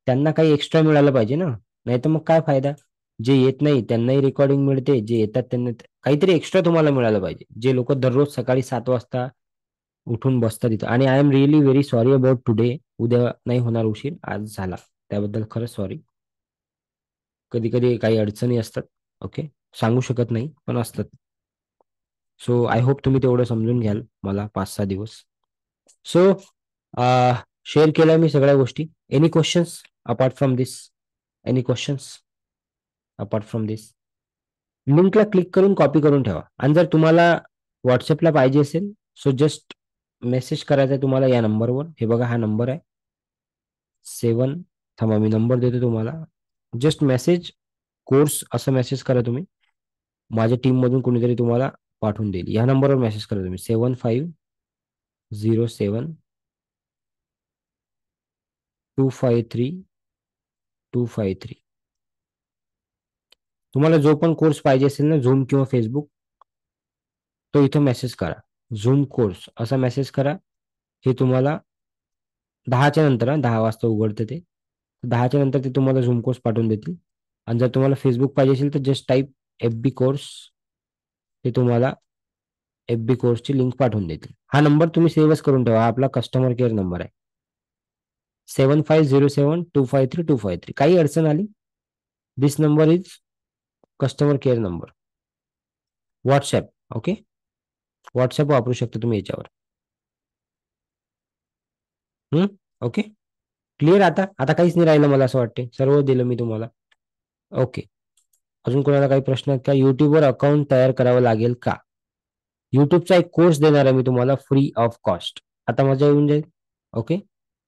A: त्यांना काही एक्स्ट्रा मिळालं पाहिजे ना. नाही तर मग काय फायदा. जे येत नाही त्यांनाही रेकॉर्डिंग मिळते, जे येतात त्यांना काहीतरी एक्स्ट्रा तुम्हाला मिळालं पाहिजे. जे लोक दररोज सकाळी 7 वाजता उठून बसतात तिथं. आणि I am really very sorry about today. उद्या नाही होणार उशीर, आज झाला. त्याबद्दल खरंच सॉरी. कधी कधी काही अडचणी असतात. ओके, सांगू शकत नाही पण असतात. सो आय होप तुम्ही तेवढं समजून घ्याल मला 5-6 दिवस. सो शेअर केल्या मी सगळ्या गोष्टी. Any questions apart from this? Any questions apart from this? लिंकला क्लिक करून कॉपी करून ठेवा. आणि जर तुम्हाला व्हॉट्सअपला पाहिजे असेल, सो जस्ट मेसेज करायचा आहे तुम्हाला या नंबरवर. हे बघा, हा नंबर आहे 7. थांबा, मी नंबर देतो तुम्हाला. जस्ट मेसेज कोर्स असं मेसेज करा तुम्ही. माझ्या टीम मधून कोणीतरी तुम्हाला पाठवून देईल. या नंबरवर मेसेज करा तुम्ही, 7507-253-253. तुम्हाला जो पण कोर्स पाहिजे असेल ना, झूम किंवा फेसबुक, तो इथं मेसेज करा. झूम कोर्स असा मेसेज करा. हे तुम्हाला 10च्या नंतर, 10 वाजता उघडते ते, 10च्या नंतर ते तुम्हाला झूम कोर्स पाठवून देतील. आणि जर तुम्हाला फेसबुक पाहिजे असेल तर जस्ट टाईप FB कोर्स. ते तुम्हाला FB कोर्सची लिंक पाठवून देतील. हा नंबर तुम्ही सेव्हच करून ठेवा, हा आपला कस्टमर केअर नंबर आहे. 7507-253-253. काही अडचण आली, this number is customer care number. WhatsApp, okay. WhatsApp वापरू शकता तुम्ही याच्यावर. Okay, clear. आता आता काहीच नाही राहिलं, मला असं वाटते सर्व दिलं मी तुम्हाला. ओके, अजून कोणाला काही प्रश्न आहेत का? युट्यूबवर अकाउंट तयार करावं लागेल का? युट्यूबचा एक कोर्स देणार आहे मी तुम्हाला फ्री ऑफ कॉस्ट. आता मजा येऊन जाईल. ओके,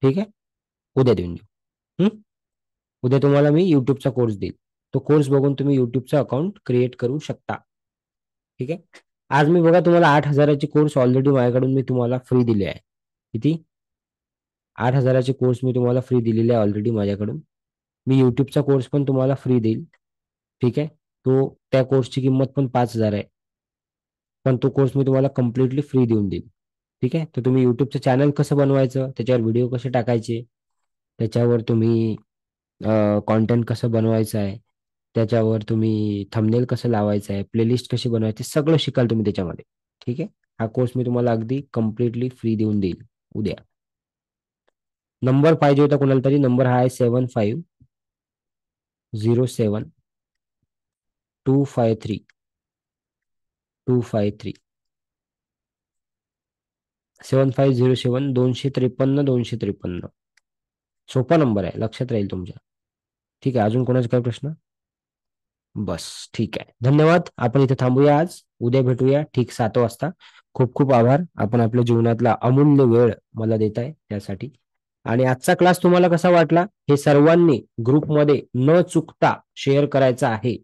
A: ठीक आहे. उद्या देऊन देऊ. उद्या तुम्हाला मी युट्यूबचा कोर्स देईल. तो कोर्स बघून तुम्ही युट्यूबचा अकाउंट क्रिएट करू शकता. ठीक आहे. आज मी बघा तुम्हाला 8,000ची कोर्स ऑलरेडी माझ्याकडून मी तुम्हाला फ्री दिले आहे. किती? 8,000चे कोर्स मी तुम्हाला फ्री दिलेले आहे ऑलरेडी माझ्याकडून. मी युट्यूबचा कोर्स पण तुम्हाला फ्री देईल. ठीक आहे. त्या कोर्सची किंमत पण 5,000 आहे. पण तो कोर्स मी तुम्हाला कम्प्लिटली फ्री देऊन देईल. ठीक आहे. तर तुम्ही युट्यूबचं चॅनल कसं बनवायचं, त्याच्यावर व्हिडिओ कसे टाकायचे, त्याच्यावर तुम्ही कॉन्टेंट कसं बनवायचं आहे, त्याच्यावर तुम्ही थंबनेल कसं लावायचं आहे, प्लेलिस्ट कशी बनवायची, सगळं शिकाल तुम्ही त्याच्यामध्ये. ठीक आहे. हा कोर्स मी तुम्हाला अगदी कम्प्लिटली फ्री देऊन देईल उद्या. नंबर पाहिजे होता कोणाला तरी, नंबर हा आहे 7507-253-253. 7507-253-253. सोपा नंबर आहे, लक्षात राहील तुमच्या. ठीक आहे. अजून कोणाचा काय प्रश्न? बस, ठीक आहे. धन्यवाद. आपण इथे थांबूया आज. उद्या भेटूया ठीक 7 वाजता. खूप खूप आभार. आपण आपल्या जीवनातला अमूल्य वेळ मला देताय त्यासाठी. आणि आजचा क्लास तुम्हाला कसा वाटला हे सर्वांनी ग्रुपमध्ये न चुकता शेअर करायचा आहे.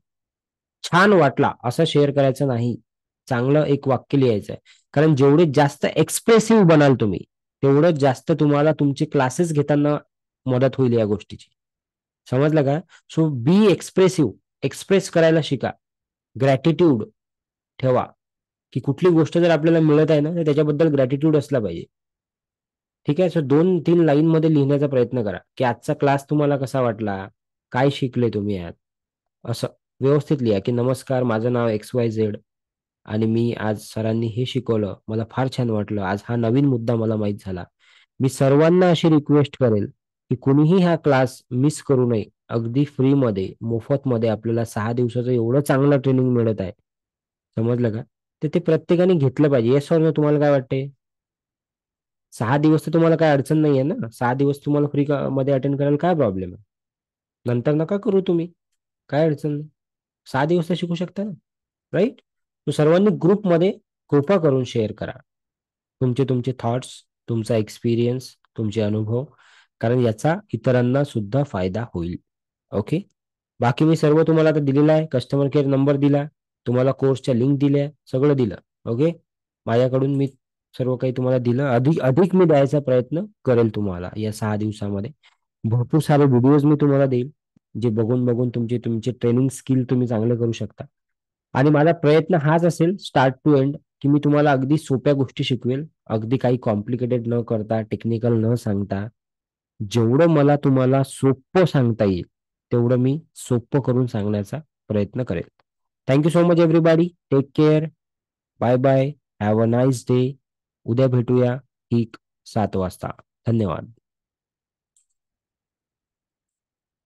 A: छान वाटला असं शेअर करायचं नाही, चांगलं एक वाक्य लिहायचं आहे. कारण जेवढे जास्त एक्सप्रेसिव्ह बनाल तुम्ही, तेवढं जास्त तुम्हाला तुमचे क्लासेस घेताना मदत होईल या गोष्टीची. समजलं का? सो बी एक्सप्रेसिव्ह. एक्सप्रेस करायला शिका. ग्रॅटिट्यूड ठेवा, की कुठली गोष्ट जर आपल्याला मिळत आहे ना, तर त्याच्याबद्दल ग्रॅटिट्यूड असला पाहिजे. ठीक आहे. सो 2-3 लाईन मध्ये लिहिण्याचा प्रयत्न करा, की आजचा क्लास तुम्हाला कसा वाटला, काय शिकले तुम्ही यात. असं व्यवस्थित लिहा, की नमस्कार, माझं नाव XYZ आणि मी आज सरांनी हे शिकवलं, मला फार छान वाटलं. आज हा नवीन मुद्दा मला माहित झाला. मी सर्वांना अशी रिक्वेस्ट करेल, की कुणीही हा क्लास मिस करू नये. अगदी फ्रीमध्ये, मोफतमध्ये आपल्याला 6 दिवसाचं एवढं चांगलं ट्रेनिंग मिळत आहे. समजलं का? तर ते प्रत्येकाने घेतलं पाहिजे. येस सर, तुम्हाला काय वाटते? 6 दिवस तर तुम्हाला काय अडचण नाही आहे ना. 6 दिवस तुम्हाला फ्री मध्ये अटेंड करायला काय प्रॉब्लेम आहे? नंतर नका करू तुम्ही, काय अडचण नाही. 6 दिवस तर शिकू शकता ना, राईट? तो सर्वांनी ग्रुपमध्ये कृपा करून शेअर करा तुमचे तुमचे थॉट्स, तुमचा एक्सपिरियन्स, तुमचे अनुभव, कारण याचा इतरांना सुद्धा फायदा होईल. ओके. बाकी मी सर्व तुम्हाला आता दिलेलं आहे. कस्टमर केअर नंबर दिला, तुम्हाला कोर्सच्या लिंक दिल्या, सगळं दिलं. ओके. माझ्याकडून मी सर्व काही तुम्हाला दिलं. अधिक अधिक मी द्यायचा प्रयत्न करेल तुम्हाला या 6 दिवसामध्ये. भरपूर सारे व्हिडिओज मी तुम्हाला देईल, जे बघून बघून तुमचे तुमचे ट्रेनिंग स्किल तुम्ही चांगले करू शकता. आणि माझा प्रयत्न हाच असेल स्टार्ट टू एंड, की मी तुम्हाला अगदी सोप्या गोष्टी शिकवेल, अगदी काही कॉम्प्लिकेटेड न करता, टेक्निकल न सांगता. जेवढं मला तुम्हाला सोपं सांगता येईल तेवढं मी सोपं करून सांगण्याचा प्रयत्न करेल. Thank you so much everybody. Take care. Bye bye. Have a nice day. उद्या भेटूया ठीक 7 वाजता. धन्यवाद.